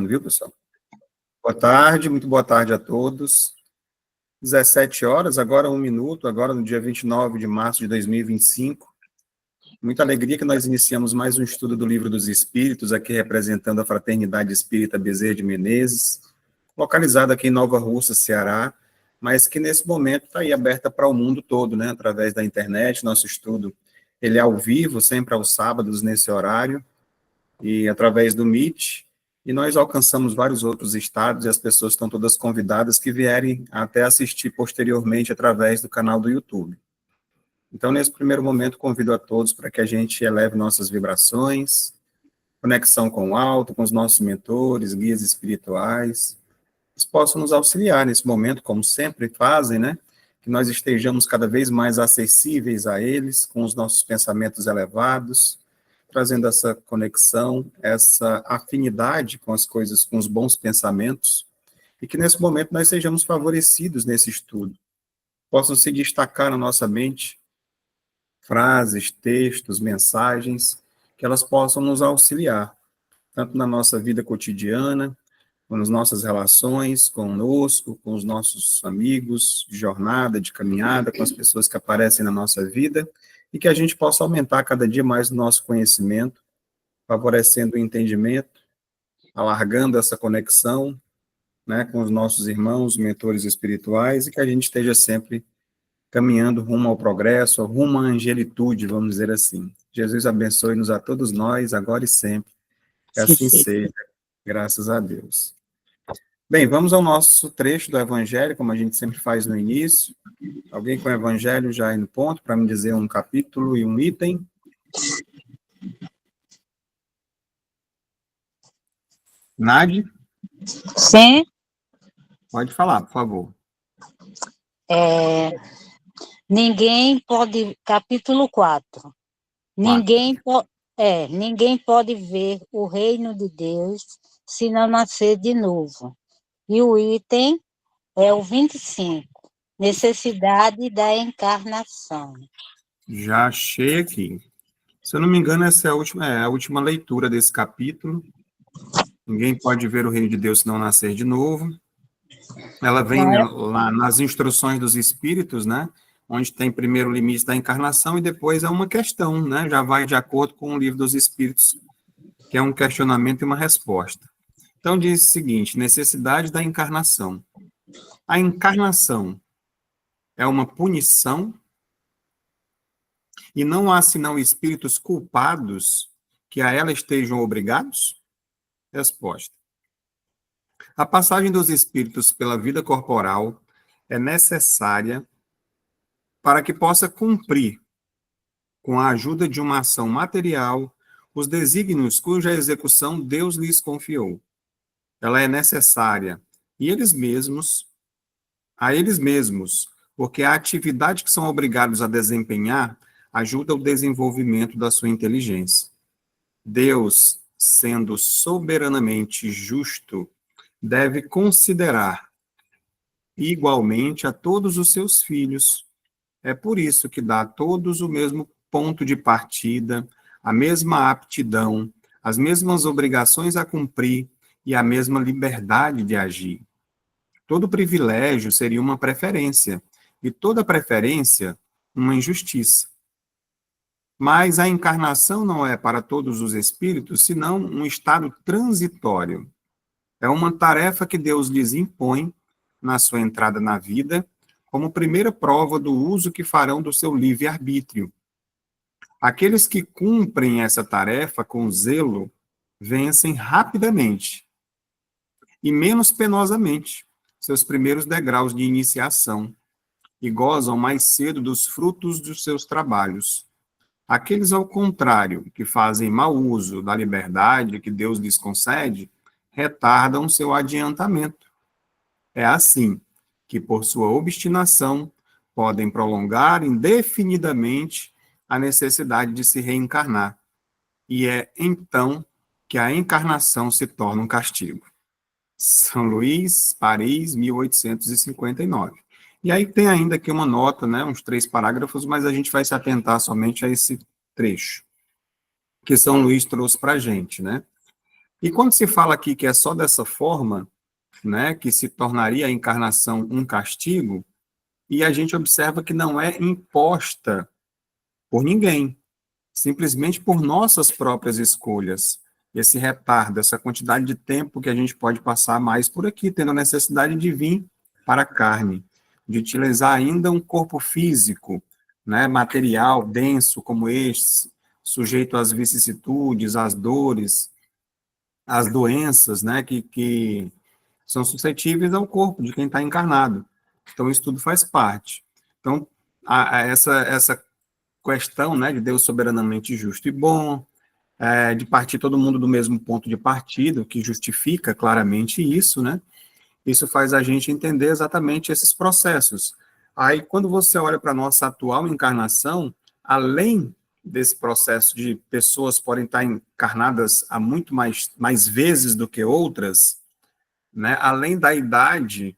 Viu, pessoal? Boa tarde, muito boa tarde a todos. 17 horas, agora 1 minuto, agora no dia 29 de março de 2025. Muita alegria que nós iniciamos mais um estudo do Livro dos Espíritos, aqui representando a Fraternidade Espírita Bezerra de Menezes, localizada aqui em Nova Russa, Ceará, mas que nesse momento está aí aberta para o mundo todo, né, através da internet. Nosso estudo, ele é ao vivo, sempre aos sábados, nesse horário, e através do Meet, e nós alcançamos vários outros estados, e as pessoas estão todas convidadas que vierem até assistir posteriormente através do canal do YouTube. Então, nesse primeiro momento, convido a todos para que a gente eleve nossas vibrações, conexão com o alto, com os nossos mentores, guias espirituais, eles possam nos auxiliar nesse momento, como sempre fazem, né? Que nós estejamos cada vez mais acessíveis a eles, com os nossos pensamentos elevados, trazendo essa conexão, essa afinidade com as coisas, com os bons pensamentos, e que nesse momento nós sejamos favorecidos nesse estudo. Possam se destacar na nossa mente frases, textos, mensagens, que elas possam nos auxiliar, tanto na nossa vida cotidiana, nas nossas relações conosco, com os nossos amigos, de jornada, de caminhada, com as pessoas que aparecem na nossa vida, e que a gente possa aumentar cada dia mais o nosso conhecimento, favorecendo o entendimento, alargando essa conexão, né, com os nossos irmãos, mentores espirituais, e que a gente esteja sempre caminhando rumo ao progresso, rumo à angelitude, vamos dizer assim. Jesus abençoe-nos a todos nós, agora e sempre. Que assim seja, graças a Deus. Bem, vamos ao nosso trecho do Evangelho, como a gente sempre faz no início. Alguém com o Evangelho já aí no ponto, para me dizer um capítulo e um item? Nádia? Sim. Pode falar, por favor. Ninguém pode, capítulo 4. Ninguém pode ver o reino de Deus se não nascer de novo. E o item é o 25, necessidade da encarnação. Já achei aqui. Se eu não me engano, essa é a última leitura desse capítulo. Ninguém pode ver o reino de Deus se não nascer de novo. Ela vem lá nas instruções dos espíritos, né? Onde tem primeiro o limite da encarnação e depois é uma questão, né? Já vai de acordo com o livro dos espíritos, que é um questionamento e uma resposta. Então diz o seguinte: necessidade da encarnação. A encarnação é uma punição e não há senão espíritos culpados que a ela estejam obrigados? Resposta: a passagem dos espíritos pela vida corporal é necessária para que possa cumprir, com a ajuda de uma ação material, os desígnios cuja execução Deus lhes confiou. Ela é necessária a eles mesmos, porque a atividade que são obrigados a desempenhar ajuda o desenvolvimento da sua inteligência. Deus, sendo soberanamente justo, deve considerar igualmente a todos os seus filhos. É por isso que dá a todos o mesmo ponto de partida, a mesma aptidão, as mesmas obrigações a cumprir e a mesma liberdade de agir. Todo privilégio seria uma preferência, e toda preferência, uma injustiça. Mas a encarnação não é para todos os espíritos, senão um estado transitório. É uma tarefa que Deus lhes impõe na sua entrada na vida, como primeira prova do uso que farão do seu livre-arbítrio. Aqueles que cumprem essa tarefa com zelo vencem rapidamente e menos penosamente seus primeiros degraus de iniciação e gozam mais cedo dos frutos dos seus trabalhos. Aqueles, ao contrário, que fazem mau uso da liberdade que Deus lhes concede, retardam seu adiantamento. É assim que, por sua obstinação, podem prolongar indefinidamente a necessidade de se reencarnar. E é então que a encarnação se torna um castigo. São Luís, Paris, 1859. E aí tem ainda aqui uma nota, né, uns 3 parágrafos, mas a gente vai se atentar somente a esse trecho que São Luís trouxe para a gente, né? E quando se fala aqui que é só dessa forma, né, que se tornaria a encarnação um castigo, e a gente observa que não é imposta por ninguém, simplesmente por nossas próprias escolhas. Esse retardo, essa quantidade de tempo que a gente pode passar mais por aqui, tendo a necessidade de vir para a carne, de utilizar ainda um corpo físico, né, material, denso como este, sujeito às vicissitudes, às dores, às doenças, né, que são suscetíveis ao corpo de quem está encarnado. Então, isso tudo faz parte. Então, essa questão, né, de Deus soberanamente justo e bom, de partir todo mundo do mesmo ponto de partida, o que justifica claramente isso, né? Isso faz a gente entender exatamente esses processos. Aí, quando você olha para a nossa atual encarnação, além desse processo de pessoas podem estar encarnadas há muito mais vezes do que outras, né? Além da idade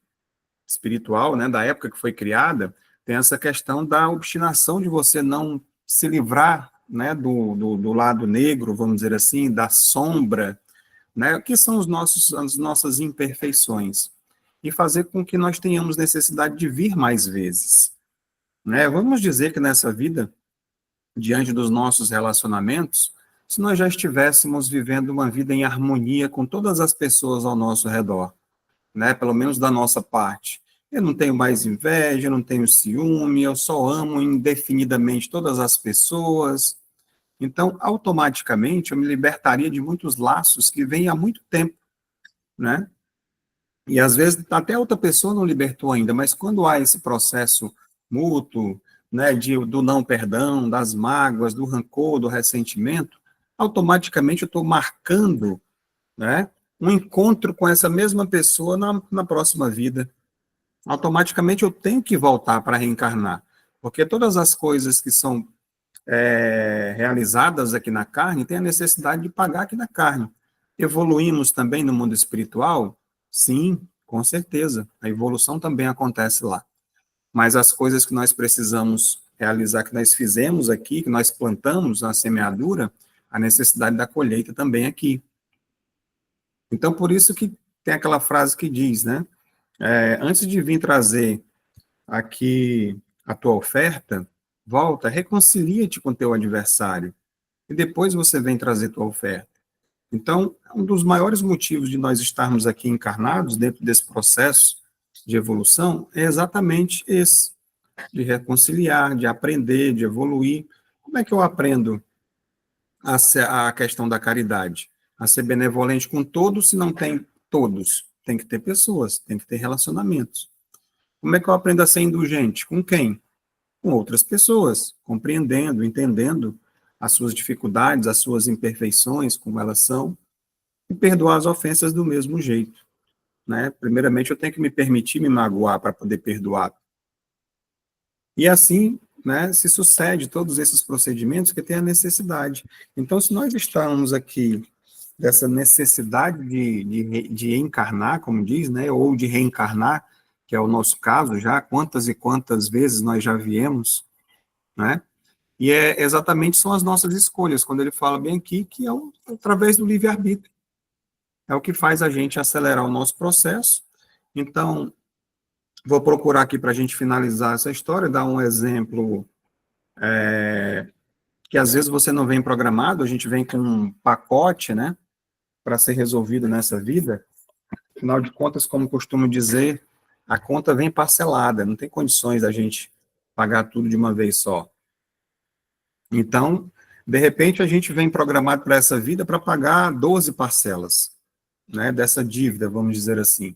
espiritual, né, da época que foi criada, tem essa questão da obstinação de você não se livrar, né, do lado negro, vamos dizer assim, da sombra, né, que são as nossas imperfeições, e fazer com que nós tenhamos necessidade de vir mais vezes. Né? Vamos dizer que nessa vida, diante dos nossos relacionamentos, se nós já estivéssemos vivendo uma vida em harmonia com todas as pessoas ao nosso redor, né, pelo menos da nossa parte. Eu não tenho mais inveja, eu não tenho ciúme, eu só amo indefinidamente todas as pessoas. Então, automaticamente, eu me libertaria de muitos laços que vêm há muito tempo, né? E às vezes até outra pessoa não libertou ainda, mas quando há esse processo mútuo, né, do não perdão, das mágoas, do rancor, do ressentimento, automaticamente eu estou marcando, né, um encontro com essa mesma pessoa na próxima vida. Automaticamente eu tenho que voltar para reencarnar, porque todas as coisas que são realizadas aqui na carne têm a necessidade de pagar aqui na carne. Evoluímos também no mundo espiritual? Sim, com certeza. A evolução também acontece lá. Mas as coisas que nós precisamos realizar, que nós fizemos aqui, que nós plantamos na semeadura, a necessidade da colheita também aqui. Então, por isso que tem aquela frase que diz, né? Antes de vir trazer aqui a tua oferta, volta, reconcilia-te com teu adversário, e depois você vem trazer tua oferta. Então, um dos maiores motivos de nós estarmos aqui encarnados dentro desse processo de evolução é exatamente esse, de reconciliar, de aprender, de evoluir. Como é que eu aprendo a questão da caridade? A ser benevolente com todos, se não tem todos. Tem que ter pessoas, tem que ter relacionamentos. Como é que eu aprendo a ser indulgente? Com quem? Com outras pessoas, compreendendo, entendendo as suas dificuldades, as suas imperfeições, como elas são, e perdoar as ofensas do mesmo jeito. Né? Primeiramente, eu tenho que me permitir me magoar para poder perdoar. E assim, né, se sucede todos esses procedimentos que tem a necessidade. Então, se nós estamos aqui dessa necessidade de encarnar, como diz, né, ou de reencarnar, que é o nosso caso já, quantas e quantas vezes nós já viemos, né? E exatamente são as nossas escolhas, quando ele fala bem aqui, que é através do livre-arbítrio. É o que faz a gente acelerar o nosso processo. Então, vou procurar aqui para a gente finalizar essa história, dar um exemplo que às vezes você não vem programado, a gente vem com um pacote, né, para ser resolvido nessa vida. Afinal de contas, como costumo dizer, a conta vem parcelada, não tem condições da gente pagar tudo de uma vez só. Então, de repente, a gente vem programado para essa vida para pagar 12 parcelas, né, dessa dívida, vamos dizer assim.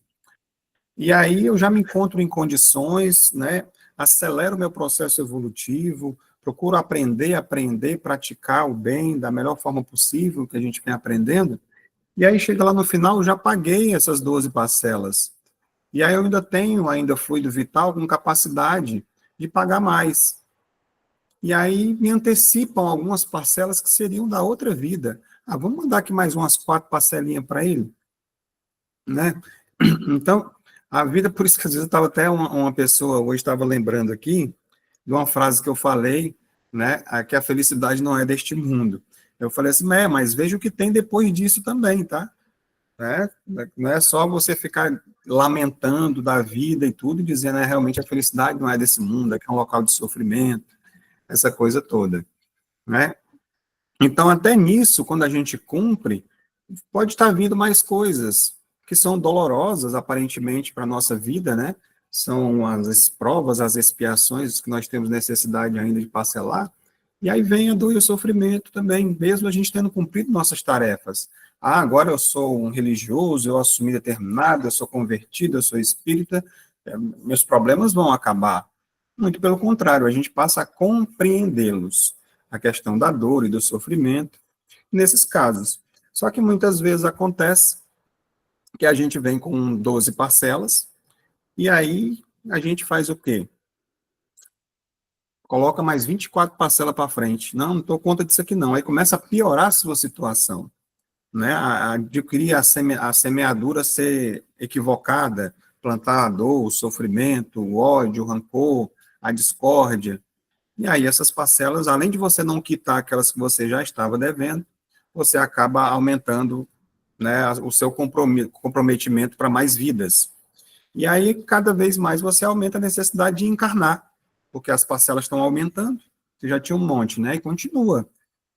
E aí eu já me encontro em condições, né, acelero o meu processo evolutivo, procuro aprender, praticar o bem da melhor forma possível que a gente vem aprendendo, e aí chega lá no final, eu já paguei essas 12 parcelas. E aí eu ainda fluido vital com capacidade de pagar mais. E aí me antecipam algumas parcelas que seriam da outra vida. Ah, vamos mandar aqui mais umas 4 parcelinhas para ele, né? Então, a vida, por isso que às vezes eu estava até uma pessoa, hoje estava lembrando aqui, de uma frase que eu falei, né, que a felicidade não é deste mundo. Eu falei assim, mas veja o que tem depois disso também, tá? né? Não é só você ficar lamentando da vida e tudo, e dizendo, realmente a felicidade não é desse mundo, aqui é um local de sofrimento, essa coisa toda, né? Então, até nisso, quando a gente cumpre, pode estar vindo mais coisas que são dolorosas, aparentemente, para a nossa vida, né? São as provas, as expiações que nós temos necessidade ainda de parcelar, e aí vem a dor e o sofrimento também, mesmo a gente tendo cumprido nossas tarefas. Ah, agora eu sou um religioso, eu assumi determinado, eu sou convertido, eu sou espírita, meus problemas vão acabar. Muito pelo contrário, a gente passa a compreendê-los. A questão da dor e do sofrimento, nesses casos. Só que muitas vezes acontece que a gente vem com 12 parcelas, e aí a gente faz o quê? Coloca mais 24 parcelas para frente. Não estou conta disso aqui não. Aí começa a piorar a sua situação, né? Adquirir a semeadura ser equivocada, plantar a dor, o sofrimento, o ódio, o rancor, a discórdia. E aí essas parcelas, além de você não quitar aquelas que você já estava devendo, você acaba aumentando, né, o seu comprometimento para mais vidas. E aí, cada vez mais, você aumenta a necessidade de encarnar, porque as parcelas estão aumentando, você já tinha um monte, né, e continua.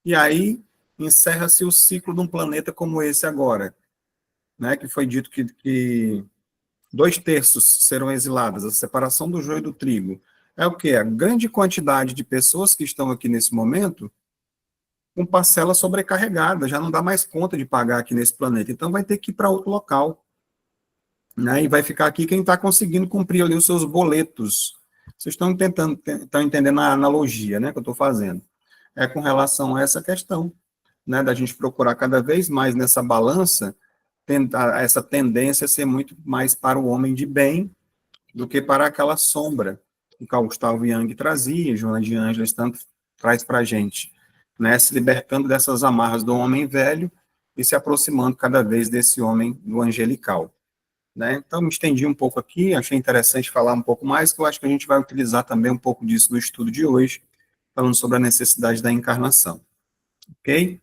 E aí, encerra-se o ciclo de um planeta como esse agora, né, que foi dito que 2/3 serão exiladas, a separação do joio do trigo. É o quê? A grande quantidade de pessoas que estão aqui nesse momento com parcela sobrecarregada, já não dá mais conta de pagar aqui nesse planeta, então vai ter que ir para outro local, né? E vai ficar aqui quem está conseguindo cumprir ali os seus boletos. Vocês estão entendendo a analogia, né, que eu estou fazendo? É com relação a essa questão, né, da gente procurar cada vez mais nessa balança, tentar essa tendência a ser muito mais para o homem de bem do que para aquela sombra que o Gustavo Jung trazia, Joana de Ângeles tanto traz para a gente, né, se libertando dessas amarras do homem velho e se aproximando cada vez desse homem do angelical. Né? Então, me estendi um pouco aqui, achei interessante falar um pouco mais, que eu acho que a gente vai utilizar também um pouco disso no estudo de hoje, falando sobre a necessidade da encarnação. Ok?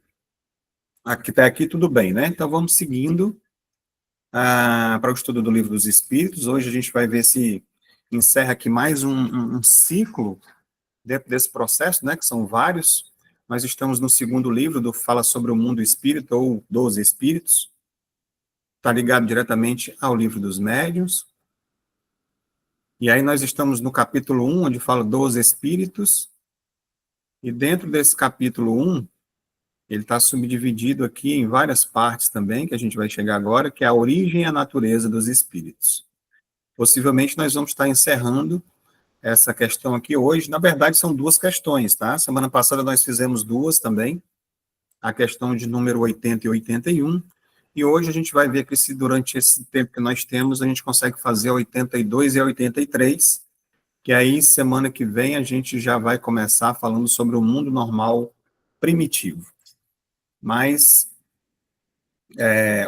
Aqui, até aqui tudo bem, né? Então, vamos seguindo para o estudo do Livro dos Espíritos. Hoje a gente vai ver se encerra aqui mais um ciclo dentro desse processo, né, que são vários. Nós estamos no segundo livro do Fala sobre o Mundo Espírita, ou dos Espíritos. Está ligado diretamente ao Livro dos Médiuns. E aí nós estamos no capítulo 1, onde fala dos Espíritos. E dentro desse capítulo 1, ele está subdividido aqui em várias partes também, que a gente vai chegar agora, que é a origem e a natureza dos Espíritos. Possivelmente nós vamos estar encerrando essa questão aqui hoje. Na verdade, são duas questões, tá? Semana passada nós fizemos duas também, a questão de número 80 e 81, e hoje a gente vai ver que se durante esse tempo que nós temos, a gente consegue fazer a 82 e a 83, que aí semana que vem a gente já vai começar falando sobre o mundo normal primitivo. Mas,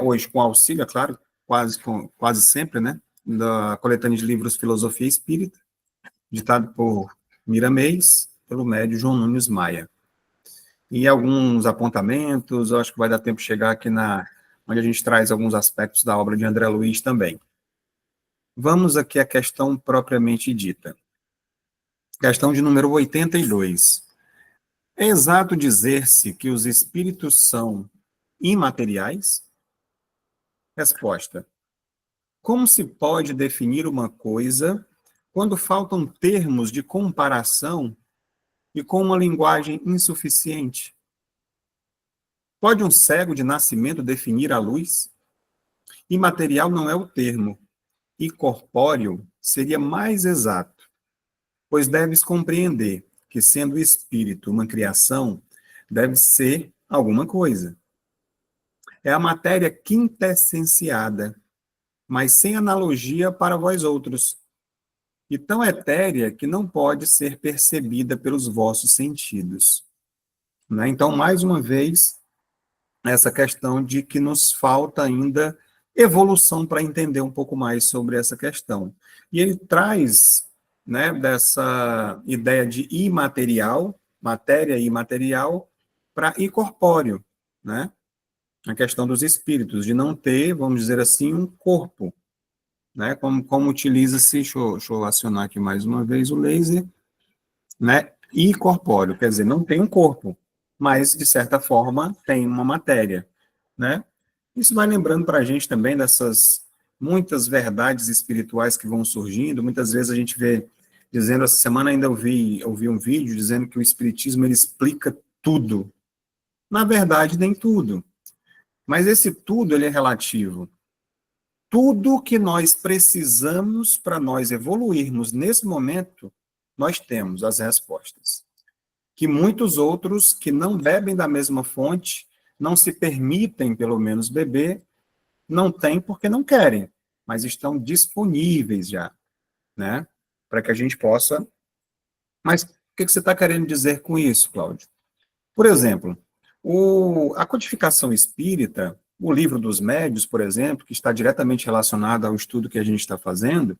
hoje com auxílio, é claro, quase sempre, né, da coletânea de livros Filosofia Espírita, ditado por Miramês, pelo médio João Nunes Maia. E alguns apontamentos, eu acho que vai dar tempo de chegar aqui onde a gente traz alguns aspectos da obra de André Luiz também. Vamos aqui à questão propriamente dita. Questão de número 82. É exato dizer-se que os espíritos são imateriais? Resposta. Como se pode definir uma coisa quando faltam termos de comparação e com uma linguagem insuficiente? Pode um cego de nascimento definir a luz? Imaterial não é o termo, e corpóreo seria mais exato, pois deves compreender que, sendo o espírito uma criação, deve ser alguma coisa. É a matéria quintessenciada, mas sem analogia para vós outros, e tão etérea que não pode ser percebida pelos vossos sentidos. Né? Então, mais uma vez, essa questão de que nos falta ainda evolução para entender um pouco mais sobre essa questão. E ele traz, né, dessa ideia de imaterial, matéria imaterial, para incorpóreo, né? a questão dos espíritos, de não ter, vamos dizer assim, um corpo, né? Como utiliza-se, deixa eu acionar aqui mais uma vez o laser, né? Incorpóreo, quer dizer, não tem um corpo, mas, de certa forma, tem uma matéria, né? Isso vai lembrando para a gente também dessas muitas verdades espirituais que vão surgindo. Muitas vezes a gente vê, dizendo, essa semana ainda ouvi um vídeo dizendo que o espiritismo ele explica tudo. Na verdade, nem tudo. Mas esse tudo ele é relativo. Tudo que nós precisamos para nós evoluirmos nesse momento, nós temos as respostas. Que muitos outros que não bebem da mesma fonte, não se permitem, pelo menos, beber, não têm porque não querem, mas estão disponíveis já, né? Para que a gente possa... Mas o que você está querendo dizer com isso, Cláudio? Por exemplo, a codificação espírita, o livro dos médios, por exemplo, que está diretamente relacionado ao estudo que a gente está fazendo,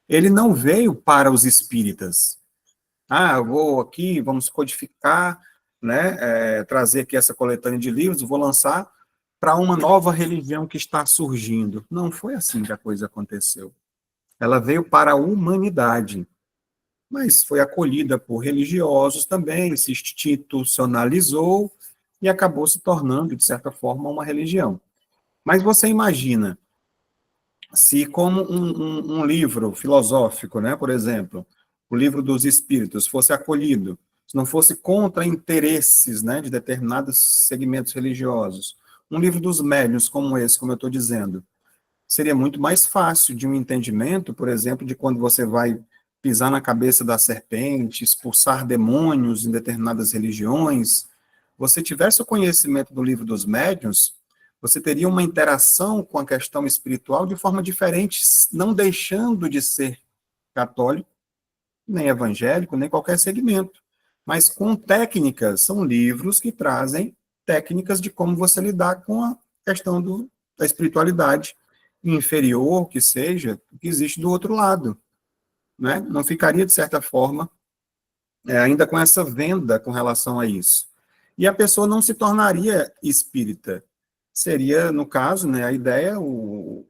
ele não veio para os espíritas. Ah, eu vou aqui, vamos codificar, né, trazer aqui essa coletânea de livros, vou lançar para uma nova religião que está surgindo. Não foi assim que a coisa aconteceu. Ela veio para a humanidade, mas foi acolhida por religiosos também, se institucionalizou e acabou se tornando, de certa forma, uma religião. Mas você imagina, se como um livro filosófico, né, por exemplo, o livro dos Espíritos, fosse acolhido, se não fosse contra interesses, né, de determinados segmentos religiosos, um livro dos médiuns como esse, como eu estou dizendo, seria muito mais fácil de um entendimento, por exemplo, de quando você vai pisar na cabeça da serpente, expulsar demônios em determinadas religiões. Você tivesse o conhecimento do livro dos médiuns, você teria uma interação com a questão espiritual de forma diferente, não deixando de ser católico, nem evangélico, nem qualquer segmento. Mas com técnicas, são livros que trazem técnicas de como você lidar com a questão da espiritualidade inferior, que seja, que existe do outro lado. Né? Não ficaria, de certa forma, ainda com essa venda com relação a isso. E a pessoa não se tornaria espírita. Seria, no caso, né, a ideia, o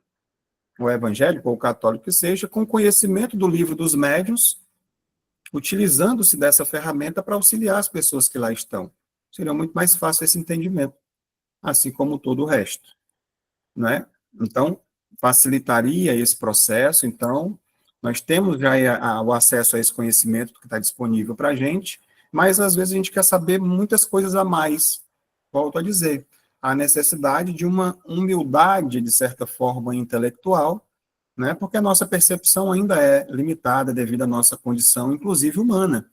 evangélico ou o católico que seja, com conhecimento do livro dos médiuns, utilizando-se dessa ferramenta para auxiliar as pessoas que lá estão. Seria muito mais fácil esse entendimento, assim como todo o resto. Né? Então, facilitaria esse processo. Então, nós temos já o acesso a esse conhecimento que está disponível para a gente, mas às vezes a gente quer saber muitas coisas a mais. Volto a dizer, a necessidade de uma humildade, de certa forma, intelectual, né? Porque a nossa percepção ainda é limitada devido à nossa condição, inclusive humana.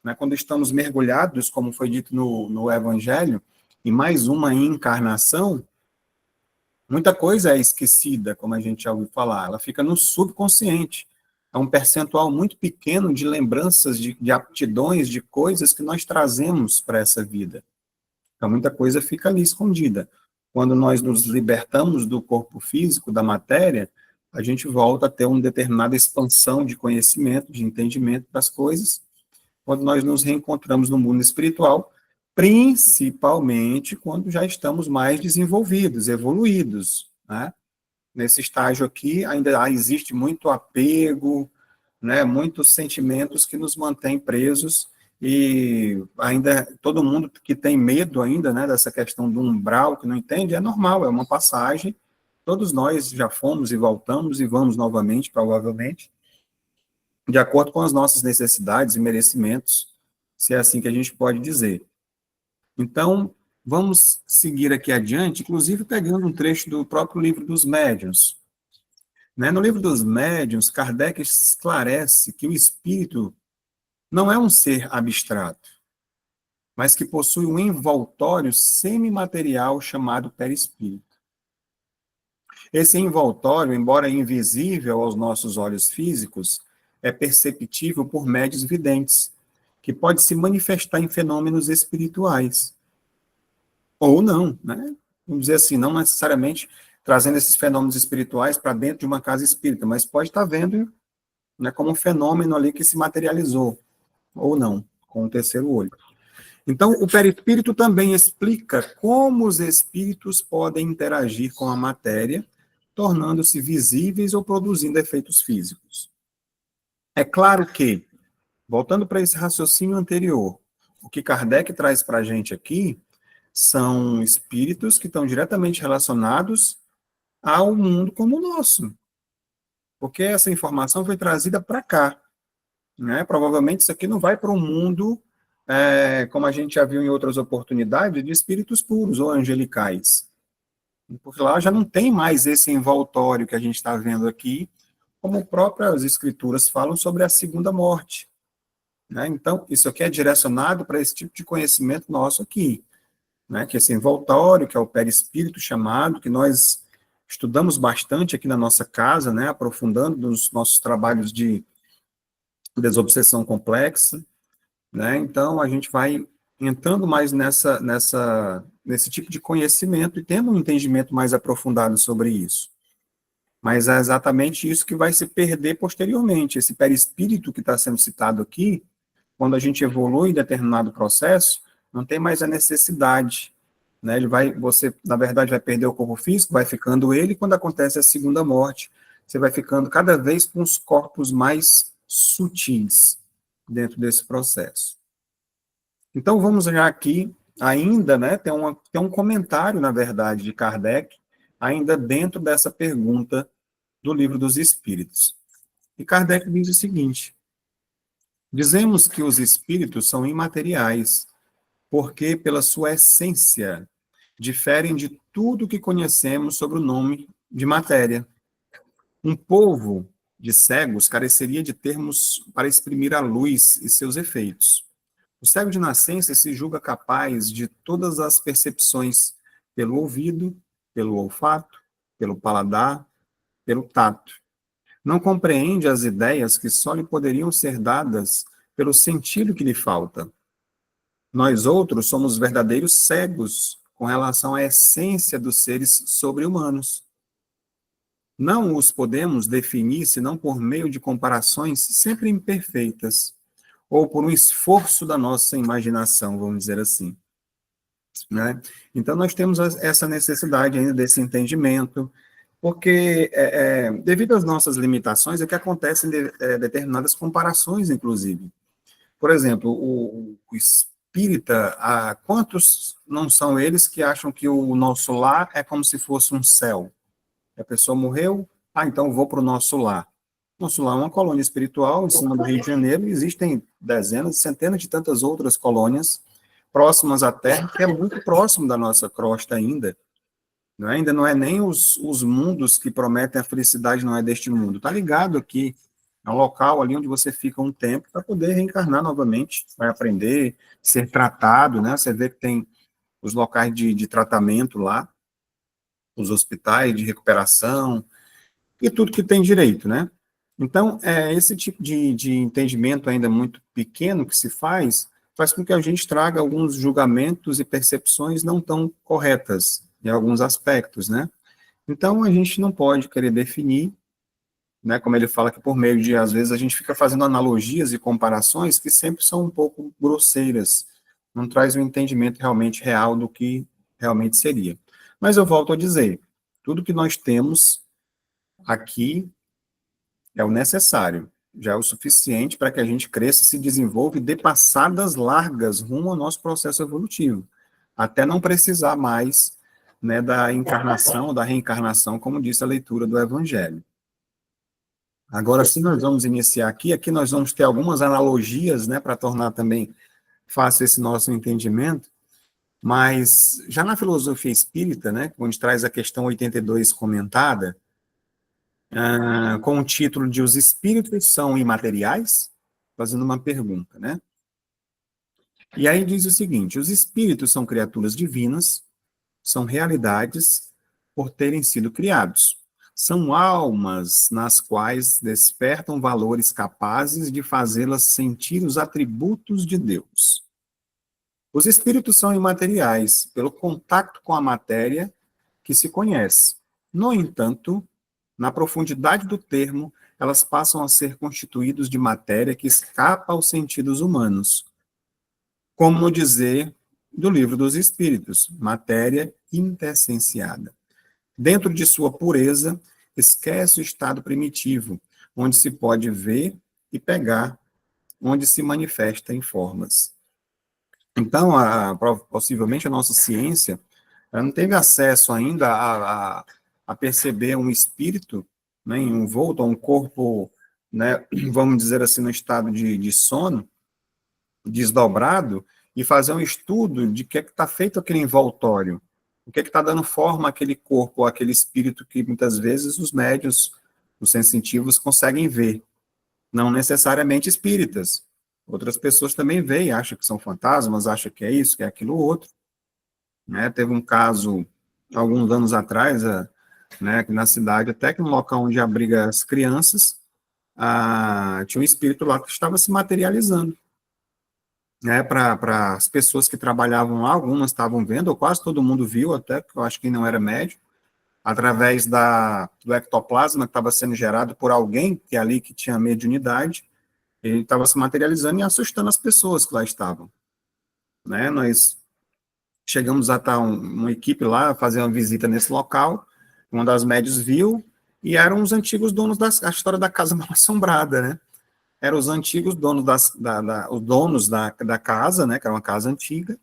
Né? Quando estamos mergulhados, como foi dito no Evangelho, em mais uma encarnação, muita coisa é esquecida, como a gente já ouviu falar, ela fica no subconsciente. É um percentual muito pequeno de lembranças, de aptidões, de coisas que nós trazemos para essa vida. Então, muita coisa fica ali escondida. Quando nós nos libertamos do corpo físico, da matéria, a gente volta a ter uma determinada expansão de conhecimento, de entendimento das coisas. Quando nós nos reencontramos no mundo espiritual, principalmente quando já estamos mais desenvolvidos, evoluídos, né? Nesse estágio aqui, ainda existe muito apego, né? Muitos sentimentos que nos mantêm presos e ainda todo mundo que tem medo ainda, né, dessa questão do umbral, que não entende, é normal, é uma passagem. Todos nós já fomos e voltamos e vamos novamente, provavelmente, de acordo com as nossas necessidades e merecimentos, se é assim que a gente pode dizer. Então, vamos seguir aqui adiante, inclusive pegando um trecho do próprio livro dos médiuns. Né? No livro dos médiuns, Kardec esclarece que o espírito não é um ser abstrato, mas que possui um envoltório semimaterial chamado perispírito. Esse envoltório, embora invisível aos nossos olhos físicos, é perceptível por médios videntes, que pode se manifestar em fenômenos espirituais. Ou não, né? Vamos dizer assim, não necessariamente trazendo esses fenômenos espirituais para dentro de uma casa espírita, mas pode estar vendo, né, como um fenômeno ali que se materializou, ou não, com o terceiro olho. Então, o perispírito também explica como os espíritos podem interagir com a matéria, tornando-se visíveis ou produzindo efeitos físicos. É claro que, voltando para esse raciocínio anterior, o que Kardec traz para a gente aqui são espíritos que estão diretamente relacionados ao mundo como o nosso, porque essa informação foi trazida para cá, né? Provavelmente isso aqui não vai para um mundo, como a gente já viu em outras oportunidades, de espíritos puros ou angelicais, porque lá já não tem mais esse envoltório que a gente está vendo aqui, como próprias escrituras falam sobre a segunda morte, né? Então, isso aqui é direcionado para esse tipo de conhecimento nosso aqui, né? Que esse envoltório, que é o perispírito chamado, que nós estudamos bastante aqui na nossa casa, né? Aprofundando nos nossos trabalhos de desobsessão complexa, né? Então, a gente vai entrando mais nesse tipo de conhecimento e tendo um entendimento mais aprofundado sobre isso. Mas é exatamente isso que vai se perder posteriormente. Esse perispírito que está sendo citado aqui, quando a gente evolui em determinado processo, não tem mais a necessidade, né? Você, na verdade, vai perder o corpo físico, vai ficando ele, e quando acontece a segunda morte, você vai ficando cada vez com os corpos mais sutis dentro desse processo. Então, vamos já aqui, ainda, né, tem um comentário, na verdade, de Kardec, ainda dentro dessa pergunta do Livro dos Espíritos. E Kardec diz o seguinte: dizemos que os espíritos são imateriais, porque, pela sua essência, diferem de tudo que conhecemos sobre o nome de matéria. Um povo de cegos careceria de termos para exprimir a luz e seus efeitos. O cego de nascença se julga capaz de todas as percepções pelo ouvido, pelo olfato, pelo paladar, pelo tato. Não compreende as ideias que só lhe poderiam ser dadas pelo sentido que lhe falta. Nós outros somos verdadeiros cegos com relação à essência dos seres sobre-humanos. Não os podemos definir senão por meio de comparações sempre imperfeitas, ou por um esforço da nossa imaginação, vamos dizer assim, né? Então, nós temos essa necessidade ainda desse entendimento, porque, devido às nossas limitações, é que acontecem determinadas comparações, inclusive. Por exemplo, o espírita, quantos não são eles que acham que o nosso lar é como se fosse um céu? A pessoa morreu, então vou para o nosso lar. Nosso lar é uma colônia espiritual em cima do Rio de Janeiro, e existem dezenas, centenas de tantas outras colônias próximas à Terra, que é muito próximo da nossa crosta ainda. Não é? Ainda não é nem os mundos que prometem a felicidade, não é deste mundo. Está ligado aqui, é um local ali onde você fica um tempo para poder reencarnar novamente, vai aprender, ser tratado, né? Você vê que tem os locais de tratamento lá, os hospitais de recuperação, e tudo que tem direito, né? Então, esse tipo de entendimento ainda muito pequeno que se faz com que a gente traga alguns julgamentos e percepções não tão corretas em alguns aspectos, né? Então, a gente não pode querer definir, né, como ele fala que por meio de, às vezes, a gente fica fazendo analogias e comparações que sempre são um pouco grosseiras, não traz um entendimento realmente real do que realmente seria. Mas eu volto a dizer, tudo que nós temos aqui é o necessário, já é o suficiente para que a gente cresça, se desenvolva e dê passadas largas rumo ao nosso processo evolutivo, até não precisar mais, né, da encarnação, da reencarnação, como disse a leitura do Evangelho. Agora, se nós vamos iniciar aqui nós vamos ter algumas analogias, né, para tornar também fácil esse nosso entendimento, mas já na filosofia espírita, né, onde traz a questão 82 comentada, com o título de Os Espíritos São Imateriais, fazendo uma pergunta, né? E aí diz o seguinte: os espíritos são criaturas divinas, são realidades por terem sido criados. São almas nas quais despertam valores capazes de fazê-las sentir os atributos de Deus. Os espíritos são imateriais pelo contato com a matéria que se conhece. No entanto, na profundidade do termo, elas passam a ser constituídos de matéria que escapa aos sentidos humanos. como no dizer do Livro dos Espíritos, matéria interssenciada. Dentro de sua pureza, esquece o estado primitivo, onde se pode ver e pegar, onde se manifesta em formas. Então, possivelmente a nossa ciência não teve acesso ainda a perceber um espírito, né, envolto a um corpo, né, vamos dizer assim, no estado de sono, desdobrado, e fazer um estudo de que está feito aquele envoltório, o que está dando forma àquele corpo, àquele espírito que muitas vezes os médiuns, os sensitivos, conseguem ver. Não necessariamente espíritas. Outras pessoas também veem, acham que são fantasmas, acham que é isso, que é aquilo outro. Né? Teve um caso, alguns anos atrás, né, aqui na cidade, até que no local onde abriga as crianças, tinha um espírito lá que estava se materializando. Né, para as pessoas que trabalhavam lá, algumas estavam vendo, ou quase todo mundo viu, até, porque eu acho que não era médico, através do ectoplasma que estava sendo gerado por alguém que ali que tinha mediunidade, ele estava se materializando e assustando as pessoas que lá estavam. Né? Nós chegamos a estar uma equipe lá, fazer uma visita nesse local, uma das médios viu, e eram os antigos donos a história da casa mal assombrada, né? Eram os antigos donos os donos da casa, né? Que era uma casa antiga,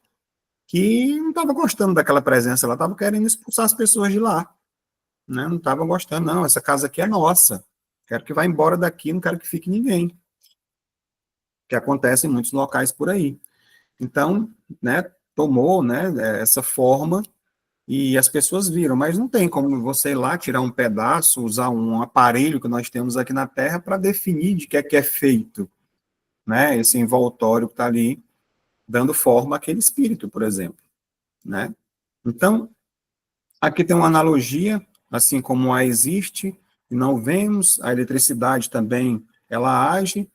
que não estava gostando daquela presença lá, estava querendo expulsar as pessoas de lá, né? Não estava gostando, não, essa casa aqui é nossa, quero que vá embora daqui, não quero que fique ninguém, que acontece em muitos locais por aí. Então, né, tomou, né, essa forma e as pessoas viram, mas não tem como você ir lá tirar um pedaço, usar um aparelho que nós temos aqui na Terra para definir de que é feito, né, esse envoltório que está ali dando forma àquele espírito, por exemplo, né? Então, aqui tem uma analogia, assim como a existe e não vemos, a eletricidade também, ela age,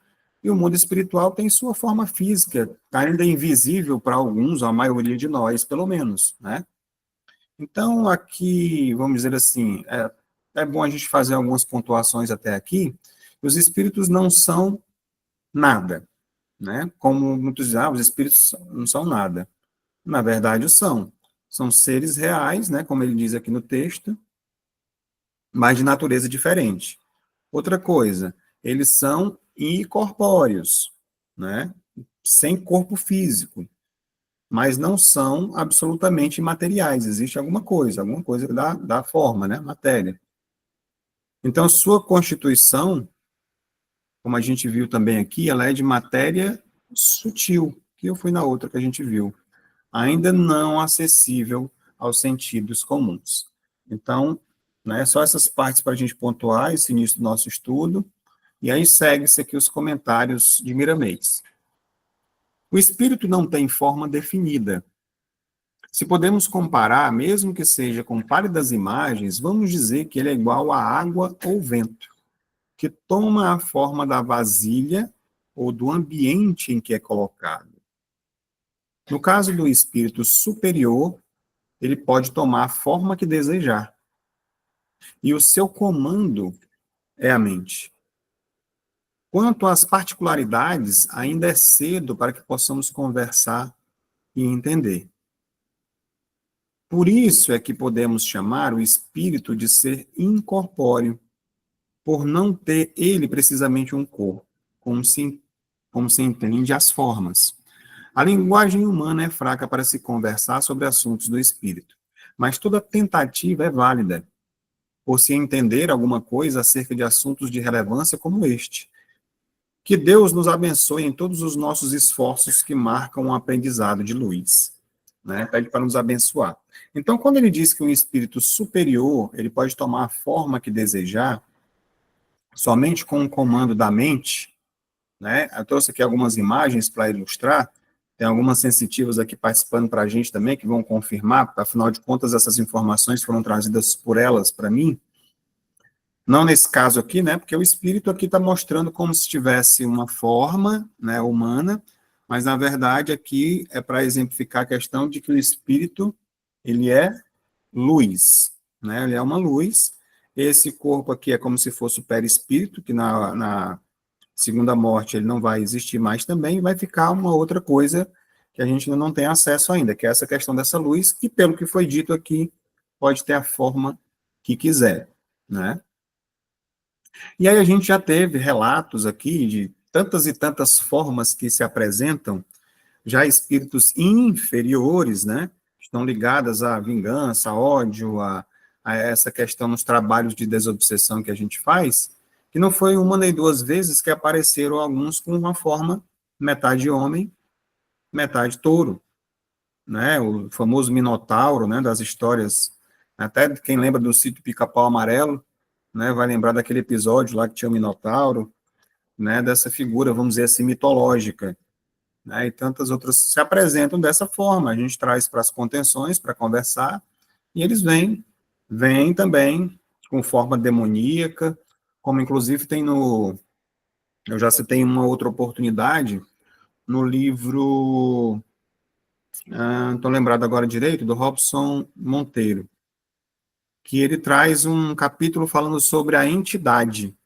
e o mundo espiritual tem sua forma física, ainda invisível para alguns, a maioria de nós, pelo menos, né? Então, aqui, vamos dizer assim, é bom a gente fazer algumas pontuações até aqui. Os espíritos não são nada, né? Como muitos dizem, os espíritos não são nada. Na verdade, são. São seres reais, né? Como ele diz aqui no texto, mas de natureza diferente. Outra coisa, eles são incorpóreos, né? Sem corpo físico, mas não são absolutamente materiais. Existe alguma coisa da forma, né? Matéria. Então, sua constituição, como a gente viu também aqui, ela é de matéria sutil, que eu fui na outra que a gente viu, ainda não acessível aos sentidos comuns. Então, né, só essas partes para a gente pontuar esse início do nosso estudo, e aí segue-se aqui os comentários de Miramês. O espírito não tem forma definida. Se podemos comparar, mesmo que seja com pálidas imagens, vamos dizer que ele é igual à água ou vento, que toma a forma da vasilha ou do ambiente em que é colocado. No caso do espírito superior, ele pode tomar a forma que desejar. E o seu comando é a mente. Quanto às particularidades, ainda é cedo para que possamos conversar e entender. Por isso é que podemos chamar o espírito de ser incorpóreo, por não ter ele precisamente um corpo, como se entende as formas. A linguagem humana é fraca para se conversar sobre assuntos do espírito, mas toda tentativa é válida, por se entender alguma coisa acerca de assuntos de relevância como este. Que Deus nos abençoe em todos os nossos esforços que marcam um aprendizado de luz. Né? Pede para nos abençoar. Então, quando ele diz que um espírito superior, ele pode tomar a forma que desejar, somente com o comando da mente, né? Eu trouxe aqui algumas imagens para ilustrar, tem algumas sensitivas aqui participando para a gente também, que vão confirmar, porque, afinal de contas, essas informações foram trazidas por elas para mim. Não nesse caso aqui, né? Porque o espírito aqui está mostrando como se tivesse uma forma, né, humana, mas, na verdade, aqui é para exemplificar a questão de que o espírito, ele é luz, né? Ele é uma luz. Esse corpo aqui é como se fosse o perispírito, que na segunda morte ele não vai existir mais também, vai ficar uma outra coisa, que a gente ainda não tem acesso ainda, que é essa questão dessa luz, que, pelo que foi dito aqui, pode ter a forma que quiser, né? E aí a gente já teve relatos aqui de tantas e tantas formas que se apresentam, já espíritos inferiores, né? Estão ligadas à vingança, a ódio, a essa questão nos trabalhos de desobsessão que a gente faz, que não foi uma nem duas vezes que apareceram alguns com uma forma metade homem, metade touro, né? O famoso Minotauro, né? Das histórias, até quem lembra do sítio Pica-Pau Amarelo, né? Vai lembrar daquele episódio lá que tinha o Minotauro, né? Dessa figura, vamos dizer assim, mitológica, né? E tantas outras se apresentam dessa forma. A gente traz para as contenções para conversar e eles vêm também com forma demoníaca, como inclusive tem no, eu já citei uma outra oportunidade no livro, não estou lembrado agora direito, do Robson Monteiro, que ele traz um capítulo falando sobre a entidade,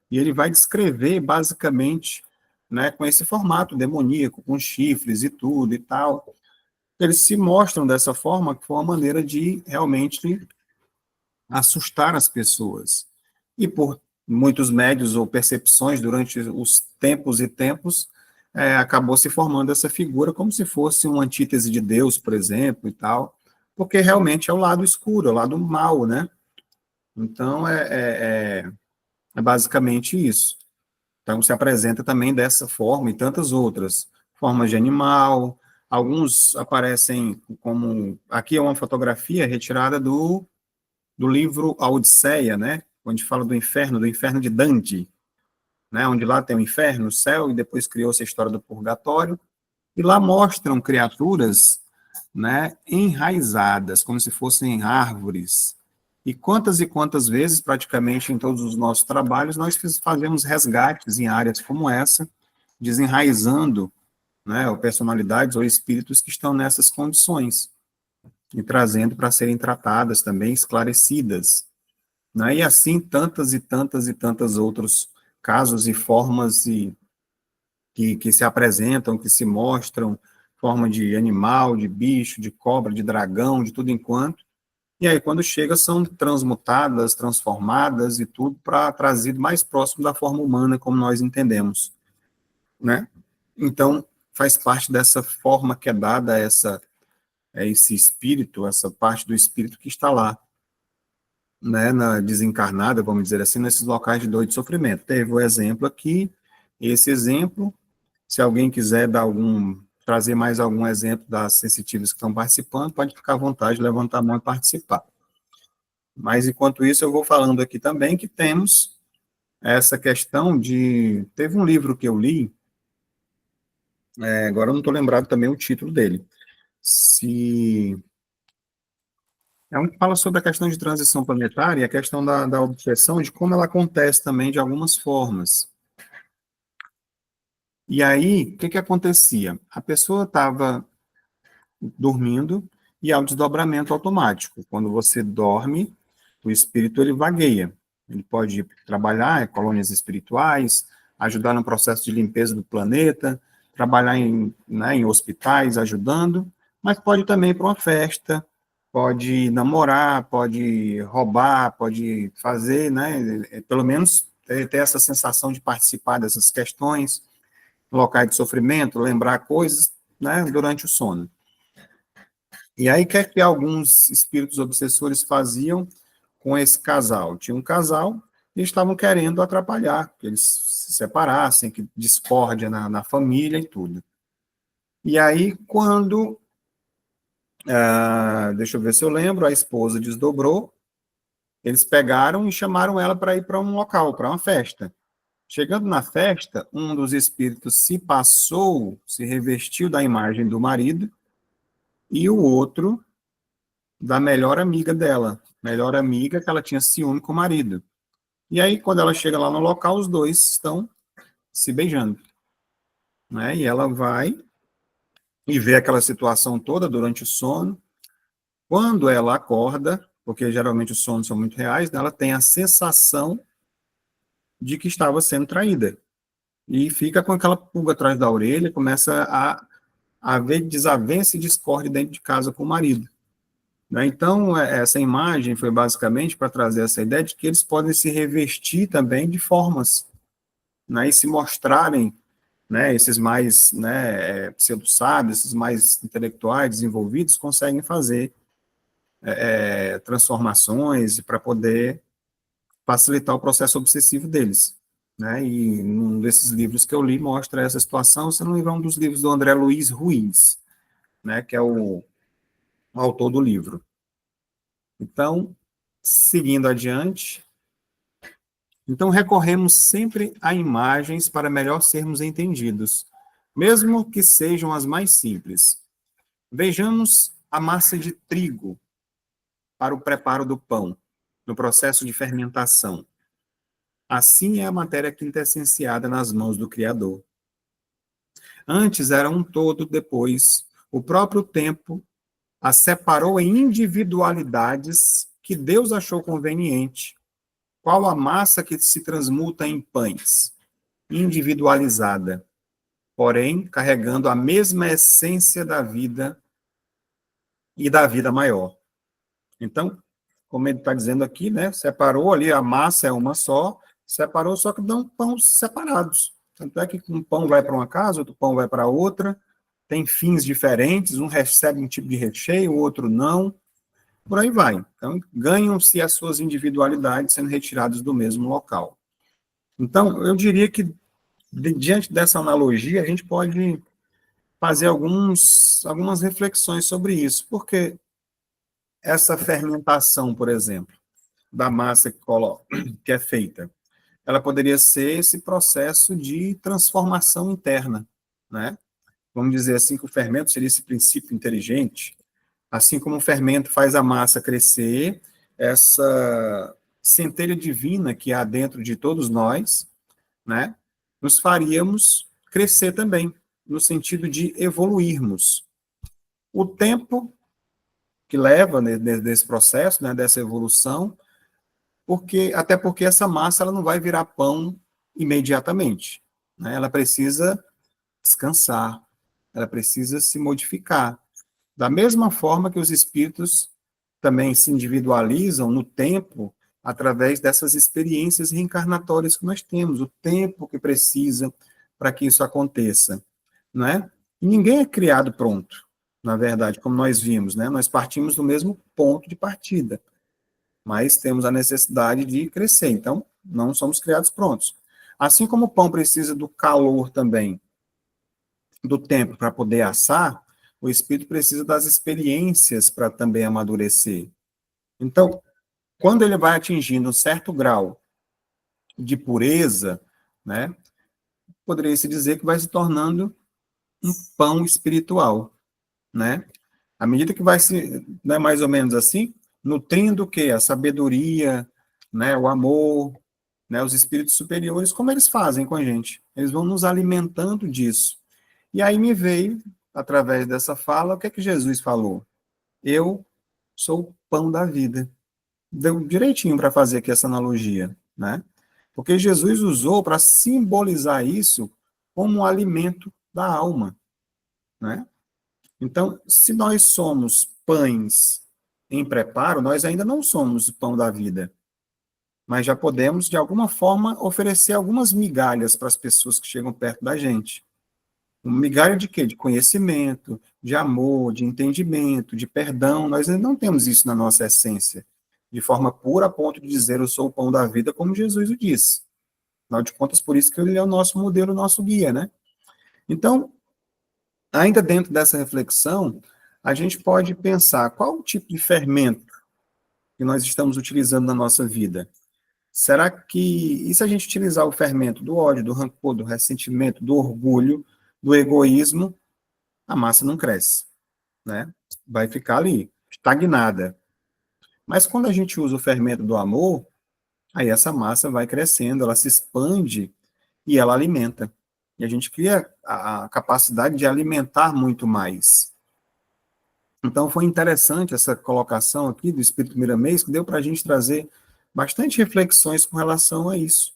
e ele vai descrever basicamente, né, com esse formato demoníaco, com chifres e tudo e tal. Eles se mostram dessa forma, que foi uma maneira de realmente assustar as pessoas. E por muitos médios ou percepções durante os tempos e tempos, acabou se formando essa figura como se fosse uma antítese de Deus, por exemplo, e tal, porque realmente é o lado escuro, é o lado mal, né? Então, é basicamente isso. Então, se apresenta também dessa forma e tantas outras. Formas de animal, alguns aparecem como... Aqui é uma fotografia retirada do livro A Odisseia, né? Onde fala do inferno de Dante, né? Onde lá tem o inferno, o céu, e depois criou-se a história do purgatório. E lá mostram criaturas, né, enraizadas, como se fossem árvores. E quantas vezes, praticamente em todos os nossos trabalhos, nós fazemos resgates em áreas como essa, desenraizando, né, ou personalidades ou espíritos que estão nessas condições, e trazendo para serem tratadas também, esclarecidas, né, e assim tantas e tantas e tantas outros casos e formas que se apresentam, que se mostram, forma de animal, de bicho, de cobra, de dragão, de tudo enquanto. E aí, quando chega, são transmutadas, transformadas e tudo para trazido mais próximo da forma humana, como nós entendemos, né? Então, faz parte dessa forma que é dada a esse espírito, essa parte do espírito que está lá, né, na desencarnada, vamos dizer assim, nesses locais de dor e de sofrimento. Teve o exemplo aqui, esse exemplo. Se alguém quiser trazer mais algum exemplo das sensitivas que estão participando, pode ficar à vontade, levantar a mão e participar. Mas, enquanto isso, eu vou falando aqui também que temos essa questão de... Teve um livro que eu li, agora eu não estou lembrado também o título dele. É um que fala sobre a questão de transição planetária e a questão da obsessão, de como ela acontece também de algumas formas. E aí, o que que acontecia? A pessoa estava dormindo e há o desdobramento automático. Quando você dorme, o espírito ele vagueia. Ele pode ir trabalhar em colônias espirituais, ajudar no processo de limpeza do planeta, trabalhar em hospitais, ajudando, mas pode também ir para uma festa, pode namorar, pode roubar, pode fazer, né, pelo menos ter essa sensação de participar dessas questões, locais de sofrimento, lembrar coisas, né, durante o sono. E aí, o que é que alguns espíritos obsessores faziam com esse casal? Tinha um casal e eles estavam querendo atrapalhar, que eles se separassem, que discórdia na família e tudo. E aí, quando, deixa eu ver se eu lembro, a esposa desdobrou, eles pegaram e chamaram ela para ir para um local, para uma festa. Chegando na festa, um dos espíritos se passou, se revestiu da imagem do marido, e o outro da melhor amiga dela, melhor amiga que ela tinha ciúme com o marido. E aí, quando ela chega lá no local, os dois estão se beijando, né? E ela vai e vê aquela situação toda durante o sono. Quando ela acorda, porque geralmente os sonhos são muito reais, né, ela tem a sensação de que estava sendo traída. E fica com aquela pulga atrás da orelha, começa haver desavença e discórdia dentro de casa com o marido. Né? Então, essa imagem foi basicamente para trazer essa ideia de que eles podem se revestir também de formas, né, e se mostrarem, né, esses mais, né, pseudo-sábios, esses mais intelectuais, desenvolvidos, conseguem fazer transformações para poder facilitar o processo obsessivo deles. Né? E um desses livros que eu li mostra essa situação, se não me engano, um dos livros do André Luiz Ruiz, né, que é o autor do livro. Então, seguindo adiante, então recorremos sempre a imagens para melhor sermos entendidos, mesmo que sejam as mais simples. Vejamos a massa de trigo para o preparo do pão, no processo de fermentação. Assim é a matéria quintessenciada nas mãos do Criador. Antes era um todo, depois, o próprio tempo a separou em individualidades que Deus achou conveniente. Qual a massa que se transmuta em pães? Individualizada, porém carregando a mesma essência da vida e da vida maior. Então, como ele está dizendo aqui, né, separou ali, a massa é uma só, separou, só que dão pães separados. Tanto é que um pão vai para uma casa, outro pão vai para outra, tem fins diferentes, um recebe um tipo de recheio, o outro não, por aí vai. Então, ganham-se as suas individualidades sendo retiradas do mesmo local. Então, eu diria que, diante dessa analogia, a gente pode fazer algumas reflexões sobre isso, porque essa fermentação, por exemplo, da massa que é feita, ela poderia ser esse processo de transformação interna, né? Vamos dizer assim que o fermento seria esse princípio inteligente, assim como o fermento faz a massa crescer, essa centelha divina que há dentro de todos nós, né? Nos faríamos crescer também, no sentido de evoluirmos. O tempo que leva nesse processo, né, dessa evolução, até porque essa massa ela não vai virar pão imediatamente, né? Ela precisa descansar, ela precisa se modificar. Da mesma forma que os espíritos também se individualizam no tempo através dessas experiências reencarnatórias que nós temos, o tempo que precisa para que isso aconteça, não é? E ninguém é criado pronto, na verdade, como nós vimos, né? Nós partimos do mesmo ponto de partida, mas temos a necessidade de crescer, então não somos criados prontos. Assim como o pão precisa do calor também, do tempo para poder assar, o espírito precisa das experiências para também amadurecer. Então, quando ele vai atingindo um certo grau de pureza, né, poderia se dizer que vai se tornando um pão espiritual, né? À medida que vai se, né, mais ou menos assim, nutrindo o quê? A sabedoria, né, o amor, né, os espíritos superiores, como eles fazem com a gente? Eles vão nos alimentando disso. E aí me veio, através dessa fala, o que é que Jesus falou? Eu sou o pão da vida. Deu direitinho para fazer aqui essa analogia, né? Porque Jesus usou para simbolizar isso como um alimento da alma, né? Então, se nós somos pães em preparo, nós ainda não somos o pão da vida, mas já podemos, de alguma forma, oferecer algumas migalhas para as pessoas que chegam perto da gente. Uma migalha de quê? De conhecimento, de amor, de entendimento, de perdão. Nós ainda não temos isso na nossa essência, de forma pura, a ponto de dizer eu sou o pão da vida, como Jesus o disse. Afinal de contas, por isso que ele é o nosso modelo, o nosso guia, né? Então, ainda dentro dessa reflexão, a gente pode pensar qual o tipo de fermento que nós estamos utilizando na nossa vida. Será que, e se a gente utilizar o fermento do ódio, do rancor, do ressentimento, do orgulho, do egoísmo, a massa não cresce, né? Vai ficar ali, estagnada. Mas quando a gente usa o fermento do amor, aí essa massa vai crescendo, ela se expande e ela alimenta. E a gente cria a capacidade de alimentar muito mais. Então foi interessante essa colocação aqui do Espírito Miramês, que deu para a gente trazer bastante reflexões com relação a isso,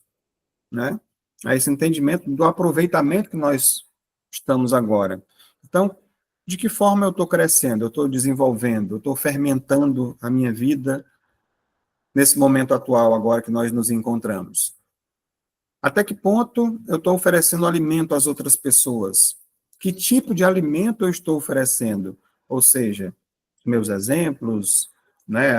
né? A esse entendimento do aproveitamento que nós estamos agora. Então, De que forma eu estou crescendo, eu estou desenvolvendo, eu estou fermentando a minha vida nesse momento atual, agora que nós nos encontramos? Até que ponto eu estou oferecendo alimento às outras pessoas? Que tipo de alimento eu estou oferecendo? Ou seja, meus exemplos, né,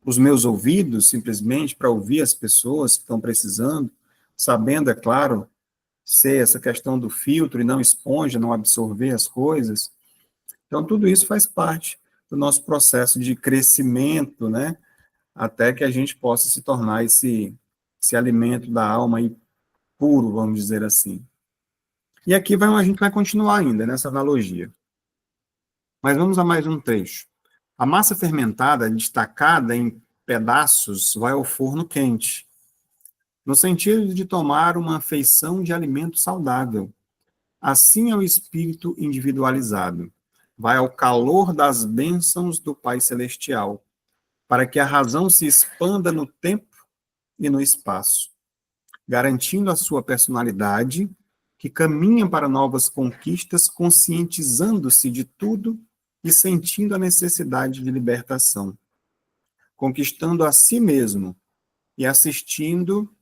os meus ouvidos, simplesmente para ouvir as pessoas que estão precisando, sabendo, é claro, ser essa questão do filtro e não esponja, não absorver as coisas. Então, tudo isso faz parte do nosso processo de crescimento, né, até que a gente possa se tornar esse alimento da alma aí puro, vamos dizer assim. E aqui a gente vai continuar ainda nessa analogia. Mas vamos a mais um trecho. A massa fermentada, destacada em pedaços, vai ao forno quente, no sentido de tomar uma feição de alimento saudável. Assim é o espírito individualizado. Vai ao calor das bênçãos do Pai Celestial, para que a razão se expanda no tempo e no espaço, garantindo a sua personalidade, que caminha para novas conquistas, conscientizando-se de tudo e sentindo a necessidade de libertação, conquistando a si mesmo e assistindo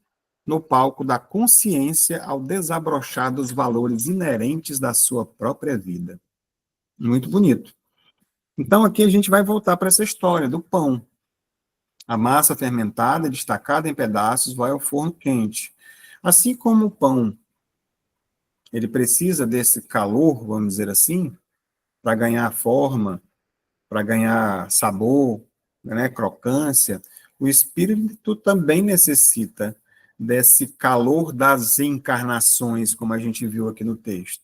no palco da consciência ao desabrochar dos valores inerentes da sua própria vida. Muito bonito. Então, aqui a gente vai voltar para essa história do pão. A massa fermentada, destacada em pedaços, vai ao forno quente. Assim como o pão, ele precisa desse calor, vamos dizer assim, para ganhar forma, para ganhar sabor, né, crocância, o espírito também necessita desse calor das encarnações, como a gente viu aqui no texto,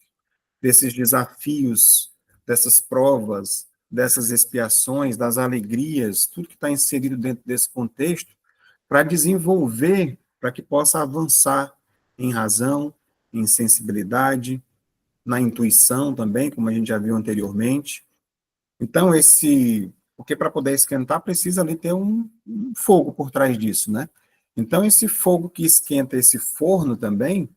desses desafios, dessas provas, dessas expiações, das alegrias, tudo que está inserido dentro desse contexto, para desenvolver, para que possa avançar em razão, em sensibilidade, na intuição também, como a gente já viu anteriormente. Então, porque para poder esquentar, precisa ali ter um fogo por trás disso, né? Então, esse fogo que esquenta esse forno também,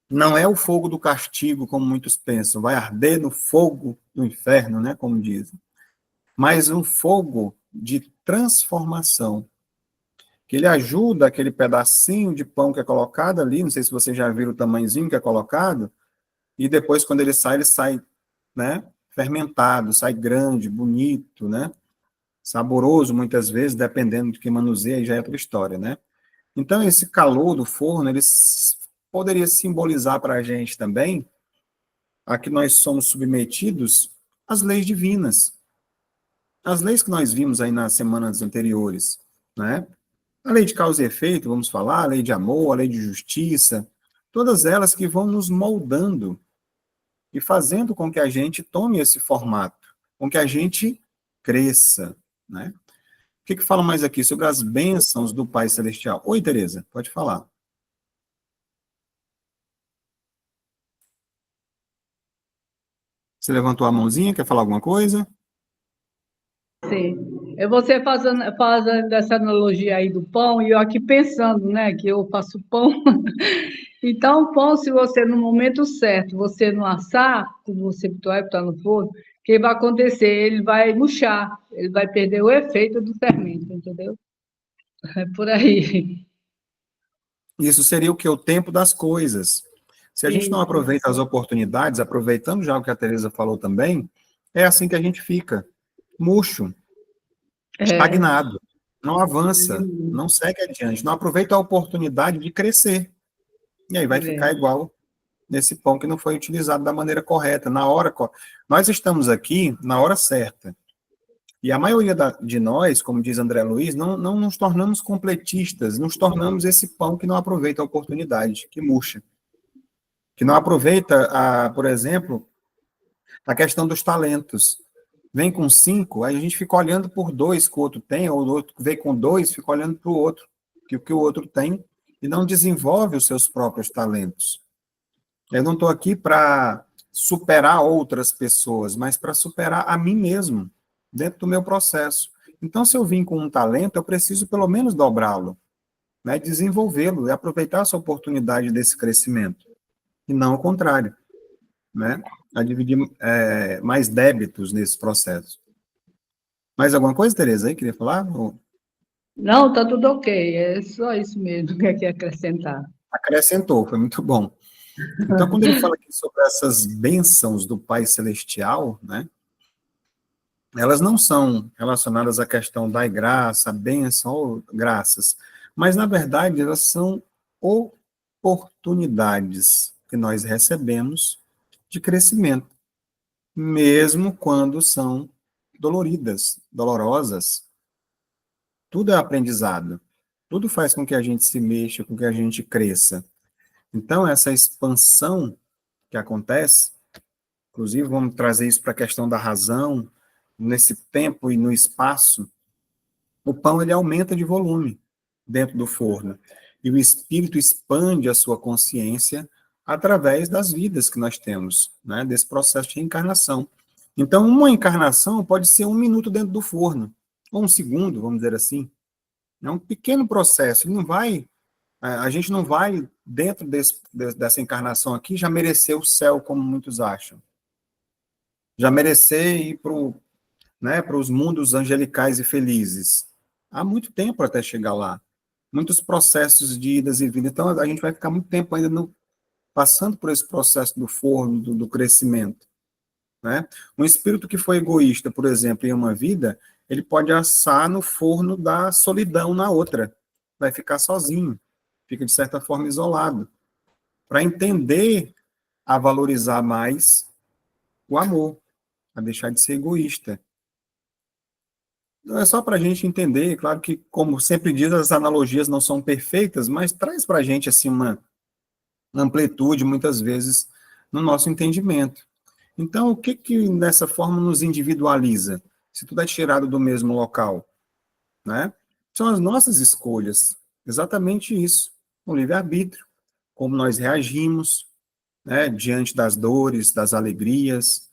não é o fogo do castigo, como muitos pensam, vai arder no fogo do inferno, né, como dizem, mas um fogo de transformação, que ele ajuda aquele pedacinho de pão que é colocado ali, não sei se vocês já viram o tamanhozinho que é colocado, e depois, quando ele sai, né, fermentado, sai grande, bonito, né, saboroso, muitas vezes, dependendo de quem manuseia, aí já é outra história, né. Então, esse calor do forno, ele poderia simbolizar para a gente também a que nós somos submetidos às leis divinas, as leis que nós vimos aí nas semanas anteriores, né? A lei de causa e efeito, vamos falar, a lei de amor, a lei de justiça, todas elas que vão nos moldando e fazendo com que a gente tome esse formato, com que a gente cresça, né? O que fala mais aqui sobre as bênçãos do Pai Celestial? Oi, Tereza, pode falar. Você levantou a mãozinha, quer falar alguma coisa? Sim. É você fazendo essa analogia aí do pão, e eu aqui pensando, né, que eu faço pão. Então, o pão, se você, no momento certo, você não assar, como você vai botar no forno, o que vai acontecer? Ele vai murchar, ele vai perder o efeito do fermento, entendeu? É por aí. Isso seria o que? O tempo das coisas. Se a gente não Isso. aproveita as oportunidades, aproveitando já o que a Tereza falou também, é assim que a gente fica, murcho, É, estagnado, não avança, não segue adiante, não aproveita a oportunidade de crescer. E aí vai ficar é. igual nesse pão que não foi utilizado da maneira correta, na hora correta. Nós estamos aqui na hora certa. E a maioria de nós, como diz André Luiz, não nos tornamos completistas, nos tornamos esse pão que não aproveita a oportunidade, que murcha. Que não aproveita, por exemplo, a questão dos talentos. Vem com 5, aí a gente fica olhando por 2 que o outro tem, ou o outro vem com 2, fica olhando para o outro, que o que o outro tem, e não desenvolve os seus próprios talentos. Eu não estou aqui para superar outras pessoas, mas para superar a mim mesmo, dentro do meu processo. Então, se eu vim com um talento, eu preciso pelo menos dobrá-lo, né, desenvolvê-lo e aproveitar essa oportunidade desse crescimento, e não o contrário, né? a dividir mais débitos nesse processo. Mais alguma coisa, Tereza, aí? Queria falar? Não, tá tudo ok, é só isso mesmo que eu quero acrescentar. Acrescentou, foi muito bom. Então, quando ele fala aqui sobre essas bênçãos do Pai Celestial, né, elas não são relacionadas à questão da graça, bênção ou graças, mas, na verdade, elas são oportunidades que nós recebemos de crescimento, mesmo quando são doloridas, dolorosas. Tudo é aprendizado. Tudo faz com que a gente se mexa, com que a gente cresça. Então, essa expansão que acontece, inclusive vamos trazer isso para a questão da razão, nesse tempo e no espaço, o pão ele aumenta de volume dentro do forno. E o espírito expande a sua consciência através das vidas que nós temos, né, desse processo de reencarnação. Então, uma encarnação pode ser 1 minuto dentro do forno, ou 1 segundo, vamos dizer assim. É um pequeno processo, ele não vai, a gente não vai, dentro dessa encarnação aqui, já merecer o céu, como muitos acham. Já merecer ir para os mundos angelicais e felizes. Há muito tempo até chegar lá. Muitos processos de idas e vindas. Então, a gente vai ficar muito tempo ainda passando por esse processo do forno, do crescimento. Né? Um espírito que foi egoísta, por exemplo, em uma vida, ele pode assar no forno da solidão na outra. Vai ficar sozinho. Fica, de certa forma, isolado. Para entender a valorizar mais o amor, a deixar de ser egoísta. Não é só para a gente entender, claro que, como sempre diz, as analogias não são perfeitas, mas traz para a gente assim, uma amplitude, muitas vezes, no nosso entendimento. Então, o que dessa forma nos individualiza? Se tudo é tirado do mesmo local, né? São as nossas escolhas, exatamente isso, o livre-arbítrio, como nós reagimos, né, diante das dores, das alegrias,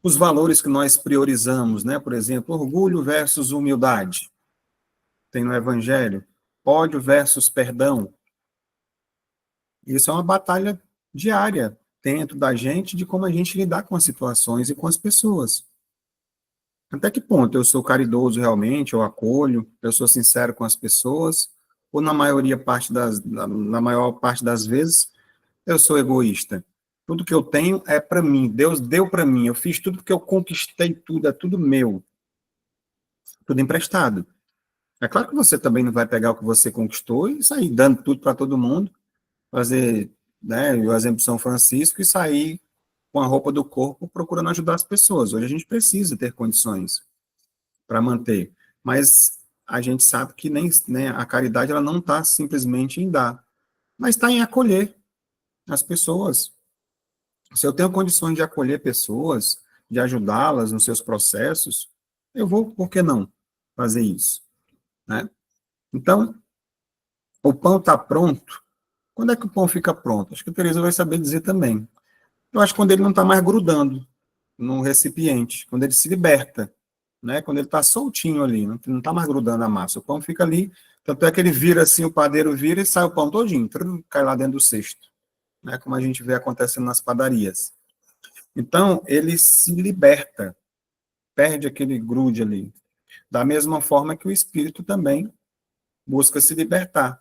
os valores que nós priorizamos, né? Por exemplo, orgulho versus humildade. Tem no Evangelho, ódio versus perdão. Isso é uma batalha diária dentro da gente de como a gente lidar com as situações e com as pessoas. Até que ponto eu sou caridoso realmente, eu acolho, eu sou sincero com as pessoas, ou na maior parte das vezes, eu sou egoísta. Tudo que eu tenho é para mim, Deus deu para mim, eu fiz tudo porque eu conquistei tudo, é tudo meu, tudo emprestado. É claro que você também não vai pegar o que você conquistou e sair dando tudo para todo mundo, fazer, né, o exemplo de São Francisco e sair com a roupa do corpo procurando ajudar as pessoas. Hoje a gente precisa ter condições para manter, mas a gente sabe que nem, né, a caridade ela não está simplesmente em dar, mas está em acolher as pessoas. Se eu tenho condições de acolher pessoas, de ajudá-las nos seus processos, eu vou, por que não, fazer isso, né? Então, o pão está pronto. Quando é que o pão fica pronto? Acho que a Teresa vai saber dizer também. Eu acho que quando ele não está mais grudando no recipiente, quando ele se liberta, né? Quando ele está soltinho ali, não está mais grudando a massa. O pão fica ali, tanto é que ele vira assim, o padeiro vira e sai o pão todinho, cai lá dentro do cesto, né? Como a gente vê acontecendo nas padarias. Então, ele se liberta, perde aquele grude ali. Da mesma forma que o espírito também busca se libertar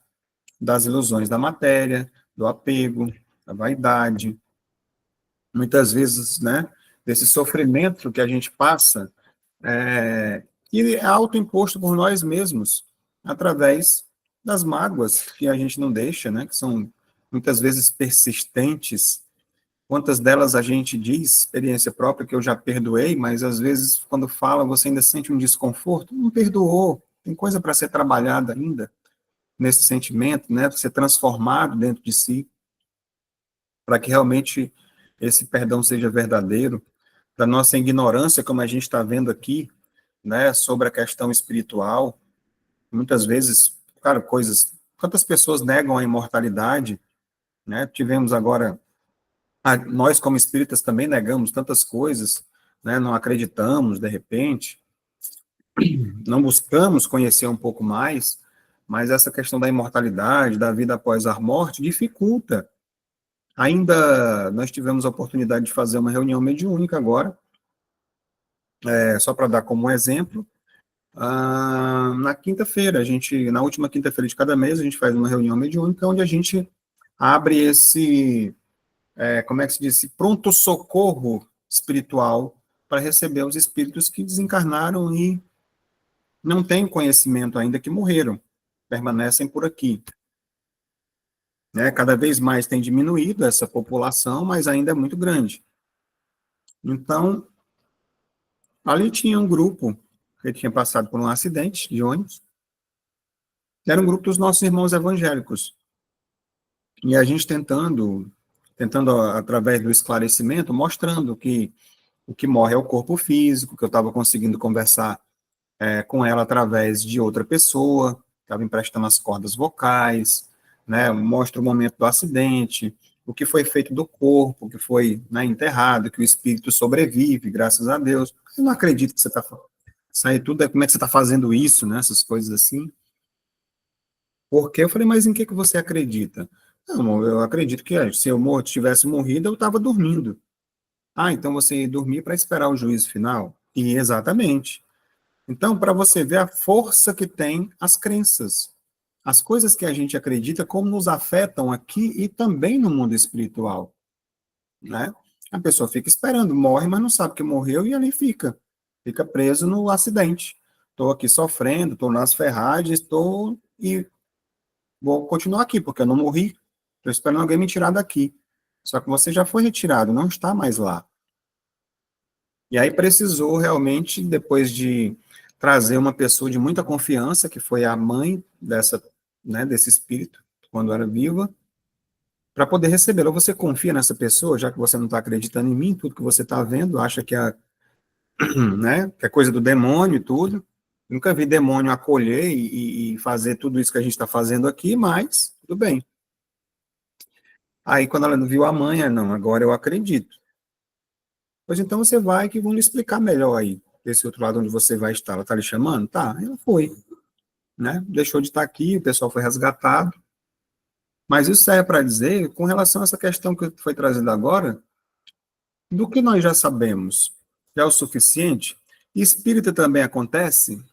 das ilusões da matéria, do apego, da vaidade, muitas vezes, né, desse sofrimento que a gente passa, que é autoimposto por nós mesmos, através das mágoas que a gente não deixa, né, que são muitas vezes persistentes. Quantas delas a gente diz, experiência própria, que eu já perdoei, mas às vezes, quando fala, você ainda sente um desconforto? Não perdoou, tem coisa para ser trabalhada ainda nesse sentimento, né, para ser transformado dentro de si, para que realmente esse perdão seja verdadeiro, da nossa ignorância, como a gente está vendo aqui, né, sobre a questão espiritual, muitas vezes, cara, quantas pessoas negam a imortalidade, né, tivemos agora, nós como espíritas também negamos tantas coisas, né, não acreditamos, de repente, não buscamos conhecer um pouco mais, mas essa questão da imortalidade, da vida após a morte, dificulta Ainda nós tivemos a oportunidade de fazer uma reunião mediúnica agora, só para dar como um exemplo. Na quinta-feira, na última quinta-feira de cada mês, a gente faz uma reunião mediúnica, onde a gente abre como é que se diz, esse pronto-socorro espiritual para receber os espíritos que desencarnaram e não têm conhecimento ainda, que morreram, permanecem por aqui. Né? Cada vez mais tem diminuído essa população, mas ainda é muito grande. Então, ali tinha um grupo que tinha passado por um acidente de ônibus, era um grupo dos nossos irmãos evangélicos. E a gente tentando através do esclarecimento, mostrando que o que morre é o corpo físico, que eu estava conseguindo conversar com ela através de outra pessoa, estava emprestando as cordas vocais, né, mostra o momento do acidente, o que foi feito do corpo, que foi, né, enterrado, que o espírito sobrevive, graças a Deus. Eu não acredito que você está sair tudo, como é que você está fazendo isso, né, essas coisas assim. Porque eu falei, mas em que você acredita? Não, eu acredito que se eu tivesse morrido, eu estava dormindo. Então você ia dormir para esperar o juízo final? E exatamente. Então, para você ver a força que tem as crenças, as coisas que a gente acredita, como nos afetam aqui e também no mundo espiritual, né? A pessoa fica esperando, morre, mas não sabe que morreu e ali fica preso no acidente. Estou aqui sofrendo, estou nas ferragens, e vou continuar aqui, porque eu não morri, estou esperando alguém me tirar daqui. Só que você já foi retirado, não está mais lá. E aí precisou realmente, depois de trazer uma pessoa de muita confiança, que foi a mãe desse espírito, quando era viva, para poder recebê-la. Você confia nessa pessoa, já que você não está acreditando em mim, tudo que você está vendo, acha que que é coisa do demônio e tudo. Nunca vi demônio acolher e fazer tudo isso que a gente está fazendo aqui, mas tudo bem. Aí, quando ela viu a mãe, não, agora eu acredito. Pois então você vai, que vão lhe explicar melhor aí, desse outro lado onde você vai estar. Ela está lhe chamando? Tá, ela foi. Né? Deixou de estar aqui, o pessoal foi resgatado. Mas isso serve para dizer, com relação a essa questão que foi trazida agora, do que nós já sabemos, já é o suficiente? Espírita também acontece?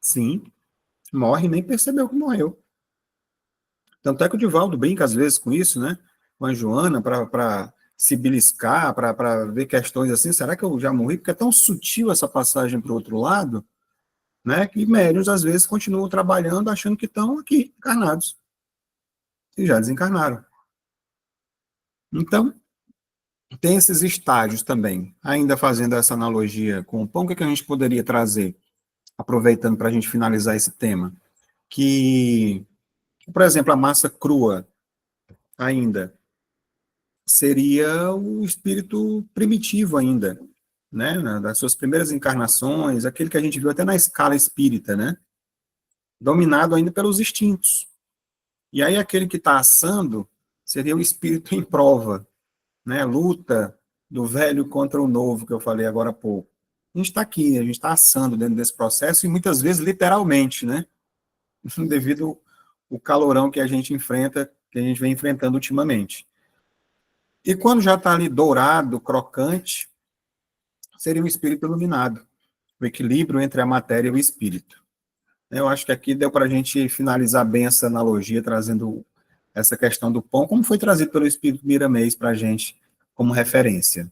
Sim, morre e nem percebeu que morreu. Tanto é que o Divaldo brinca às vezes com isso, né? Com a Joana, para se beliscar, para ver questões assim, será que eu já morri? Porque é tão sutil essa passagem para o outro lado, né? Que médiuns às vezes continuam trabalhando achando que estão aqui, encarnados. E já desencarnaram. Então, tem esses estágios também. Ainda fazendo essa analogia com o pão, o que a gente poderia trazer, aproveitando para a gente finalizar esse tema? Que, por exemplo, a massa crua ainda seria o espírito primitivo ainda, né? Das suas primeiras encarnações, aquele que a gente viu até na escala espírita, né? Dominado ainda pelos instintos. E aí aquele que está assando seria o espírito em prova, né? Luta do velho contra o novo, que eu falei agora há pouco. A gente está aqui, a gente está assando dentro desse processo, e muitas vezes literalmente, né? Devido ao calorão que a gente enfrenta, que a gente vem enfrentando ultimamente. E quando já está ali dourado, crocante, seria um espírito iluminado, o equilíbrio entre a matéria e o espírito. Eu acho que aqui deu para a gente finalizar bem essa analogia, trazendo essa questão do pão, como foi trazido pelo espírito Miramês para a gente como referência.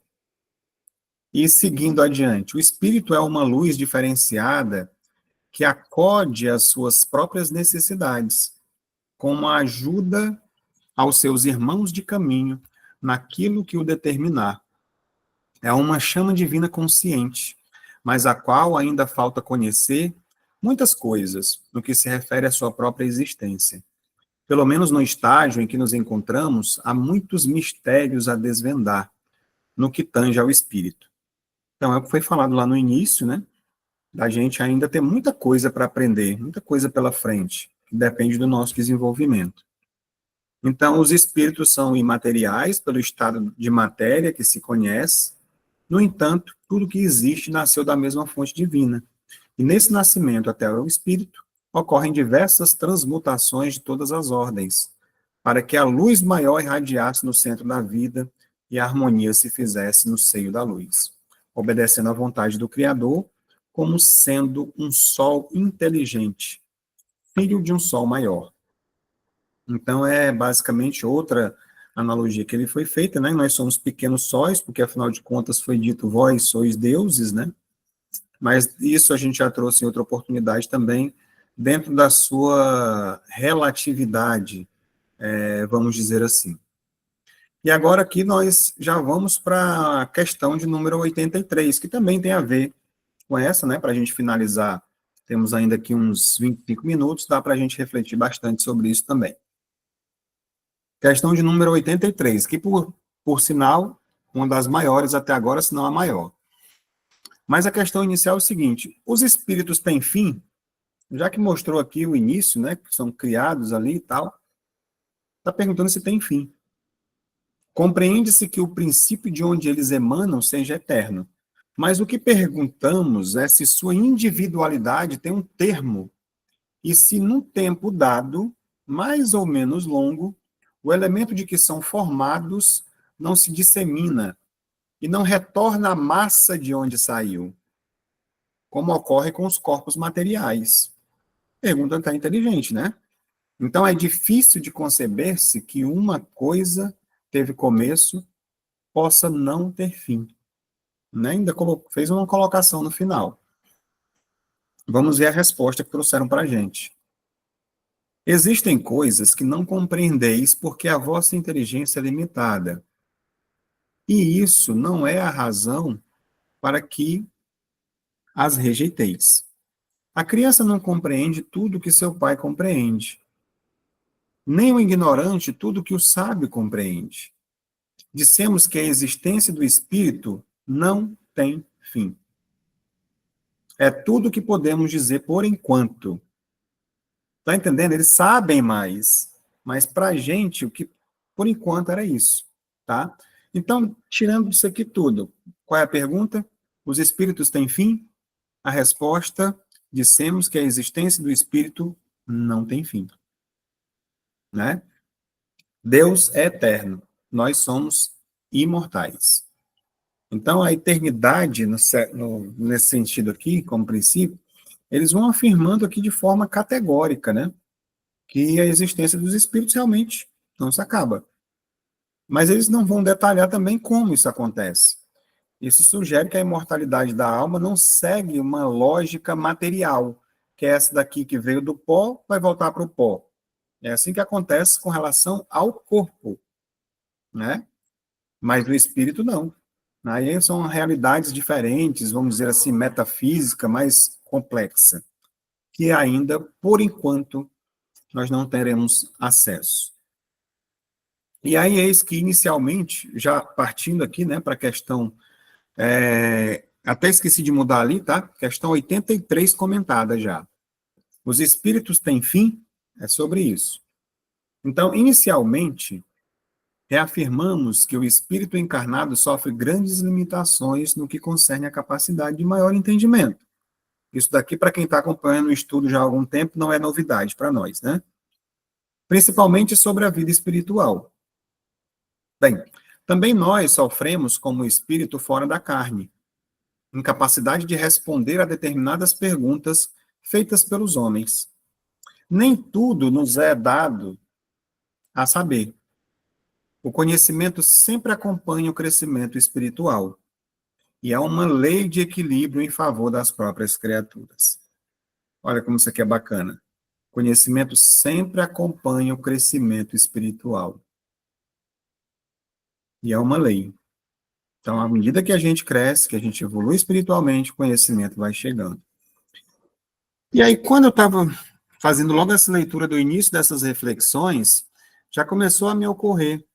E seguindo adiante, o espírito é uma luz diferenciada que acode às suas próprias necessidades, como ajuda aos seus irmãos de caminho naquilo que o determinar. É uma chama divina consciente, mas a qual ainda falta conhecer muitas coisas no que se refere à sua própria existência. Pelo menos no estágio em que nos encontramos, há muitos mistérios a desvendar no que tange ao espírito. Então, é o que foi falado lá no início, né? Da gente ainda ter muita coisa para aprender, muita coisa pela frente, que depende do nosso desenvolvimento. Então, os espíritos são imateriais pelo estado de matéria que se conhece. No entanto, tudo que existe nasceu da mesma fonte divina. E nesse nascimento até o espírito, ocorrem diversas transmutações de todas as ordens, para que a luz maior irradiasse no centro da vida e a harmonia se fizesse no seio da luz, obedecendo à vontade do Criador, como sendo um sol inteligente, filho de um sol maior. Então, é basicamente outra analogia que ele foi feita, né? Nós somos pequenos sóis, porque afinal de contas foi dito, vós sois deuses, né? Mas isso a gente já trouxe em outra oportunidade também, dentro da sua relatividade, vamos dizer assim. E agora aqui nós já vamos para a questão de número 83, que também tem a ver com essa, né? Para a gente finalizar, temos ainda aqui uns 25 minutos, dá para a gente refletir bastante sobre isso também. Questão de número 83, que por sinal, uma das maiores até agora, se não a maior. Mas a questão inicial é o seguinte: os espíritos têm fim? Já que mostrou aqui o início, né, que são criados ali e tal, está perguntando se tem fim. Compreende-se que o princípio de onde eles emanam seja eterno. Mas o que perguntamos é se sua individualidade tem um termo e se, num tempo dado, mais ou menos longo, o elemento de que são formados não se dissemina e não retorna à massa de onde saiu, como ocorre com os corpos materiais. Pergunta até inteligente, né? Então é difícil de conceber-se que uma coisa teve começo, possa não ter fim. Né? Ainda fez uma colocação no final. Vamos ver a resposta que trouxeram para a gente. Existem coisas que não compreendeis porque a vossa inteligência é limitada. E isso não é a razão para que as rejeiteis. A criança não compreende tudo que seu pai compreende. Nem o ignorante tudo que o sábio compreende. Dissemos que a existência do espírito não tem fim. É tudo o que podemos dizer por enquanto. Está entendendo? Eles sabem mais, mas para a gente, o que por enquanto era isso, tá? Então, tirando isso aqui tudo, qual é a pergunta? Os espíritos têm fim? A resposta, dissemos que a existência do espírito não tem fim, né? Deus é eterno, nós somos imortais. Então, a eternidade, nesse sentido aqui, como princípio, eles vão afirmando aqui de forma categórica, né? Que a existência dos espíritos realmente não se acaba. Mas eles não vão detalhar também como isso acontece. Isso sugere que a imortalidade da alma não segue uma lógica material, que é essa daqui que veio do pó, vai voltar para o pó. É assim que acontece com relação ao corpo, né? Mas o espírito não. Aí são realidades diferentes, vamos dizer assim, metafísica, mais complexa, que ainda, por enquanto, nós não teremos acesso. E aí, eis que, inicialmente, já partindo aqui, né, para a questão, até esqueci de mudar ali, tá? Questão 83 comentada já. Os espíritos têm fim? É sobre isso. Então, inicialmente, reafirmamos que o espírito encarnado sofre grandes limitações no que concerne à capacidade de maior entendimento. Isso daqui, para quem está acompanhando o estudo já há algum tempo, não é novidade para nós, né? Principalmente sobre a vida espiritual. Bem, também nós sofremos como espírito fora da carne, incapacidade de responder a determinadas perguntas feitas pelos homens. Nem tudo nos é dado a saber. O conhecimento sempre acompanha o crescimento espiritual, e é uma lei de equilíbrio em favor das próprias criaturas. Olha como isso aqui é bacana. O conhecimento sempre acompanha o crescimento espiritual. E é uma lei. Então, à medida que a gente cresce, que a gente evolui espiritualmente, o conhecimento vai chegando. E aí, quando eu estava fazendo logo essa leitura do início dessas reflexões, já começou a me ocorrer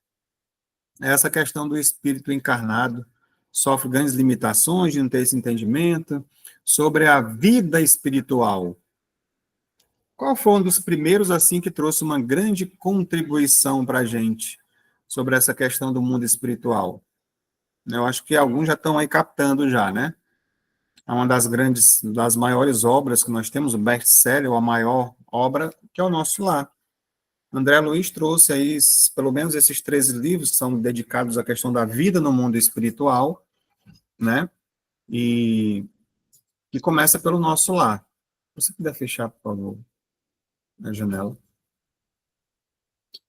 essa questão do espírito encarnado, sofre grandes limitações de não ter esse entendimento, sobre a vida espiritual. Qual foi um dos primeiros, assim, que trouxe uma grande contribuição para a gente sobre essa questão do mundo espiritual? Eu acho que alguns já estão aí captando já, né? É uma das maiores obras que nós temos, o best-seller, ou a maior obra, que é o Nosso Lar. André Luiz trouxe aí, pelo menos esses 13 livros que são dedicados à questão da vida no mundo espiritual, né? E que começa pelo nosso lar. Se você puder fechar, por favor, a janela.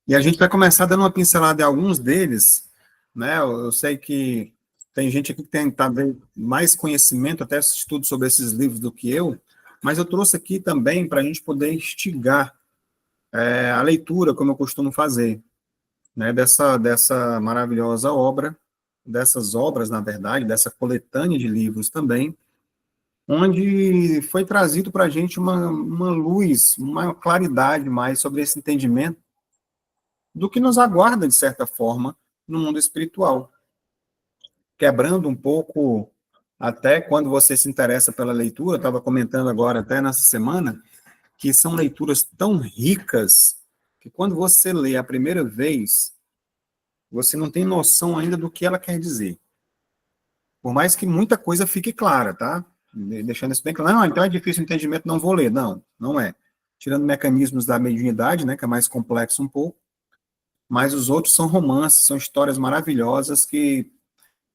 E a gente vai começar dando uma pincelada em alguns deles, né? Eu sei que tem gente aqui que tem talvez mais conhecimento, até estudo sobre esses livros do que eu, mas eu trouxe aqui também para a gente poder instigar a leitura, como eu costumo fazer, né? Dessa maravilhosa obra, dessas obras, na verdade, dessa coletânea de livros também, onde foi trazido para a gente uma luz, uma claridade mais sobre esse entendimento do que nos aguarda, de certa forma, no mundo espiritual. Quebrando um pouco, até quando você se interessa pela leitura, eu estava comentando agora, até nessa semana, que são leituras tão ricas, que quando você lê a primeira vez, você não tem noção ainda do que ela quer dizer. Por mais que muita coisa fique clara, tá? Deixando isso bem claro. Não, então é difícil o entendimento, não vou ler. Não, não é. Tirando mecanismos da mediunidade, né, que é mais complexo um pouco, mas os outros são romances, são histórias maravilhosas que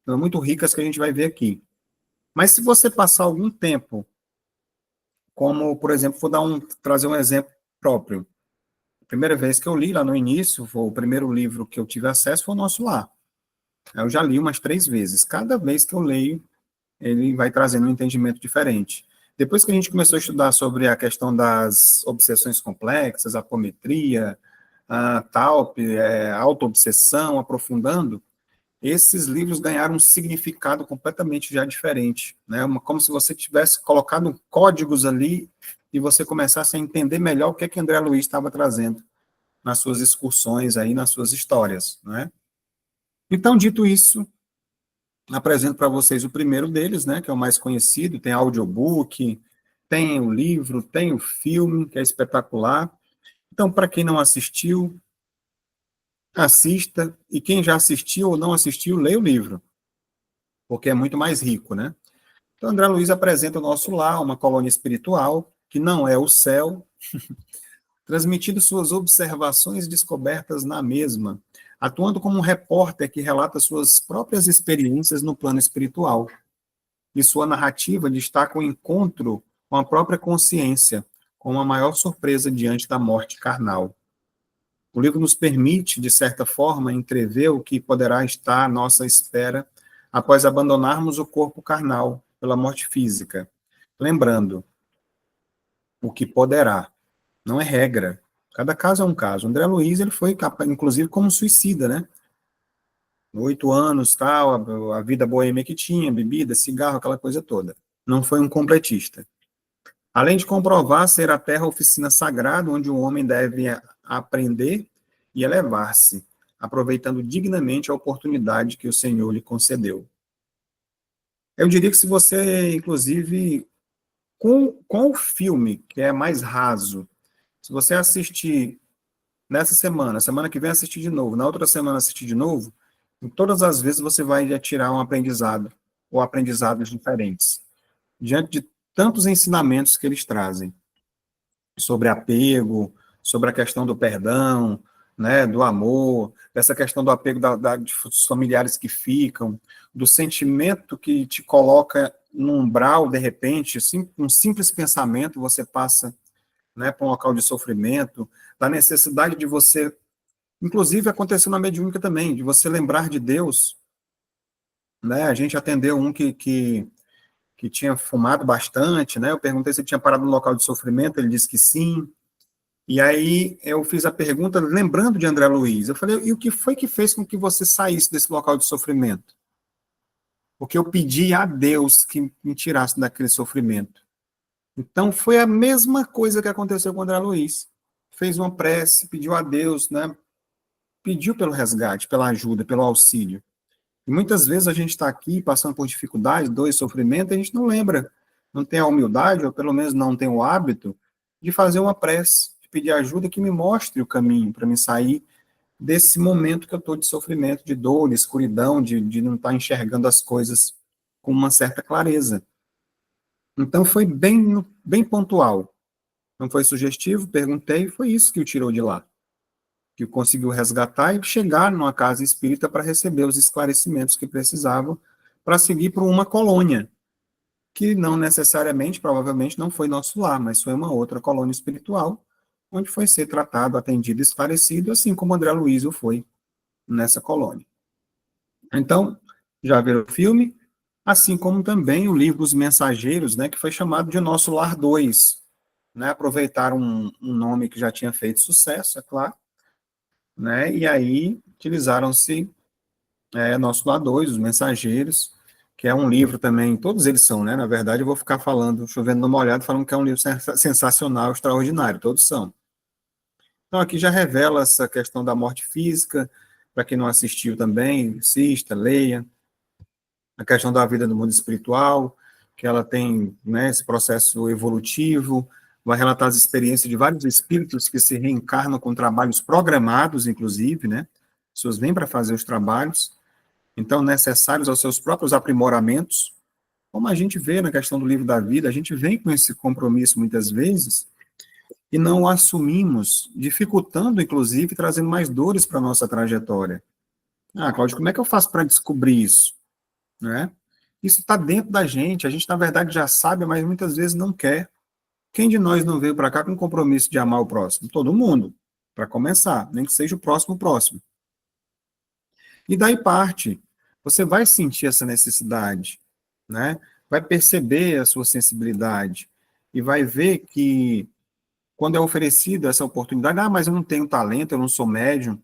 são muito ricas que a gente vai ver aqui. Mas se você passar algum tempo, como, por exemplo, trazer um exemplo próprio. A primeira vez que eu li, lá no início, o primeiro livro que eu tive acesso foi o Nosso Lar. Eu já li umas 3 vezes. Cada vez que eu leio, ele vai trazendo um entendimento diferente. Depois que a gente começou a estudar sobre a questão das obsessões complexas, apometria, a TALP, autoobsessão, aprofundando, esses livros ganharam um significado completamente já diferente, né? Como se você tivesse colocado códigos ali e você começasse a entender melhor o que é que André Luiz estava trazendo nas suas excursões aí, nas suas histórias, né? Então, dito isso, apresento para vocês o primeiro deles, né, que é o mais conhecido, tem audiobook, tem o livro, tem o filme, que é espetacular. Então, para quem não assistiu, assista, e quem já assistiu ou não assistiu, leia o livro, porque é muito mais rico, né? Então, André Luiz apresenta o nosso lar, uma colônia espiritual, que não é o céu, transmitindo suas observações e descobertas na mesma, atuando como um repórter que relata suas próprias experiências no plano espiritual. E sua narrativa destaca o encontro com a própria consciência, com uma maior surpresa diante da morte carnal. O livro nos permite, de certa forma, entrever o que poderá estar à nossa espera após abandonarmos o corpo carnal pela morte física. Lembrando, o que poderá, não é regra. Cada caso é um caso. André Luiz, ele foi, inclusive, como suicida, né? 8 anos, tal, a vida boêmia que tinha, bebida, cigarro, aquela coisa toda. Não foi um completista. Além de comprovar ser a terra oficina sagrada, onde o homem deve aprender e elevar-se, aproveitando dignamente a oportunidade que o Senhor lhe concedeu. Eu diria que se você, inclusive, com o filme, que é mais raso, se você assistir nessa semana que vem assistir de novo, na outra semana assistir de novo, em todas as vezes você vai tirar um aprendizado, ou aprendizados diferentes, diante de tantos ensinamentos que eles trazem, sobre apego, sobre a questão do perdão, né, do amor, dessa questão do apego dos familiares que ficam, do sentimento que te coloca num umbral, de repente, assim, um simples pensamento, você passa, né, para um local de sofrimento, da necessidade de você, inclusive aconteceu na mediúnica também, de você lembrar de Deus, né, a gente atendeu um que tinha fumado bastante, né, eu perguntei se ele tinha parado no local de sofrimento, ele disse que sim, e aí eu fiz a pergunta lembrando de André Luiz, eu falei, e o que foi que fez com que você saísse desse local de sofrimento? Porque eu pedi a Deus que me tirasse daquele sofrimento. Então, foi a mesma coisa que aconteceu com o André Luiz. Fez uma prece, pediu a Deus, né? Pediu pelo resgate, pela ajuda, pelo auxílio. E muitas vezes a gente está aqui passando por dificuldades, dor e sofrimento, e a gente não lembra, não tem a humildade, ou pelo menos não tem o hábito, de fazer uma prece, de pedir ajuda que me mostre o caminho para me sair desse momento que eu estou de sofrimento, de dor, de escuridão, de não estar enxergando as coisas com uma certa clareza. Então foi bem pontual. Não foi sugestivo, perguntei, foi isso que o tirou de lá. que conseguiu resgatar e chegar numa casa espírita para receber os esclarecimentos que precisavam para seguir para uma colônia, que não necessariamente, provavelmente, não foi nosso lar, mas foi uma outra colônia espiritual, onde foi ser tratado, atendido, esclarecido, assim como André Luizio foi nessa colônia. Então, já viram o filme, assim como também o livro Os Mensageiros, né, que foi chamado de Nosso Lar 2, né, aproveitaram um nome que já tinha feito sucesso, é claro, né, e aí utilizaram-se Nosso Lar 2, Os Mensageiros, que é um livro também, todos eles são, né, na verdade eu vou ficar falando, chovendo numa olhada, falando que é um livro sensacional, extraordinário, todos são. Então aqui já revela essa questão da morte física, para quem não assistiu também, assista, leia, a questão da vida no mundo espiritual, que ela tem, né, esse processo evolutivo, vai relatar as experiências de vários espíritos que se reencarnam com trabalhos programados, inclusive, né, as pessoas vêm para fazer os trabalhos, então necessários aos seus próprios aprimoramentos, como a gente vê na questão do livro da vida, a gente vem com esse compromisso muitas vezes, e não o assumimos, dificultando, inclusive, trazendo mais dores para a nossa trajetória. Ah, Cláudio, como é que eu faço para descobrir isso? Né? Isso está dentro da gente, a gente, na verdade, já sabe, mas muitas vezes não quer. Quem de nós não veio para cá com o compromisso de amar o próximo? Todo mundo, para começar, nem que seja o próximo. E daí parte, você vai sentir essa necessidade, né? Vai perceber a sua sensibilidade e vai ver que quando é oferecida essa oportunidade, mas eu não tenho talento, eu não sou médium,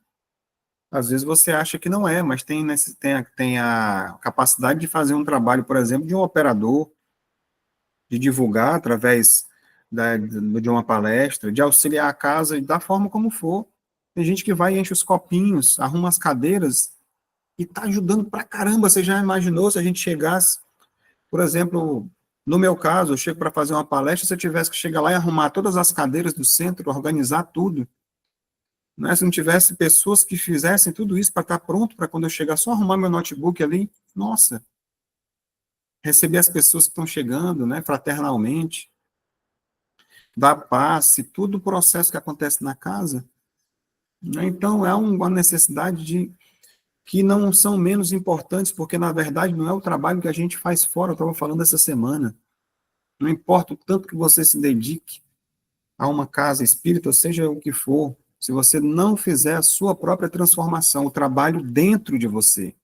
às vezes você acha que não é, mas tem a capacidade de fazer um trabalho, por exemplo, de um operador, de divulgar através de uma palestra, de auxiliar a casa, da forma como for. Tem gente que vai e enche os copinhos, arruma as cadeiras e está ajudando pra caramba. Você já imaginou se a gente chegasse, por exemplo, no meu caso, eu chego para fazer uma palestra, se eu tivesse que chegar lá e arrumar todas as cadeiras do centro, organizar tudo, né? Se não tivesse pessoas que fizessem tudo isso para estar pronto para quando eu chegar, só arrumar meu notebook ali, nossa, receber as pessoas que estão chegando, né, fraternalmente, dar passe, tudo o processo que acontece na casa, né? Então é uma necessidade de que não são menos importantes, porque na verdade não é o trabalho que a gente faz fora, eu estava falando essa semana, não importa o tanto que você se dedique a uma casa espírita, seja o que for, se você não fizer a sua própria transformação, o trabalho dentro de você.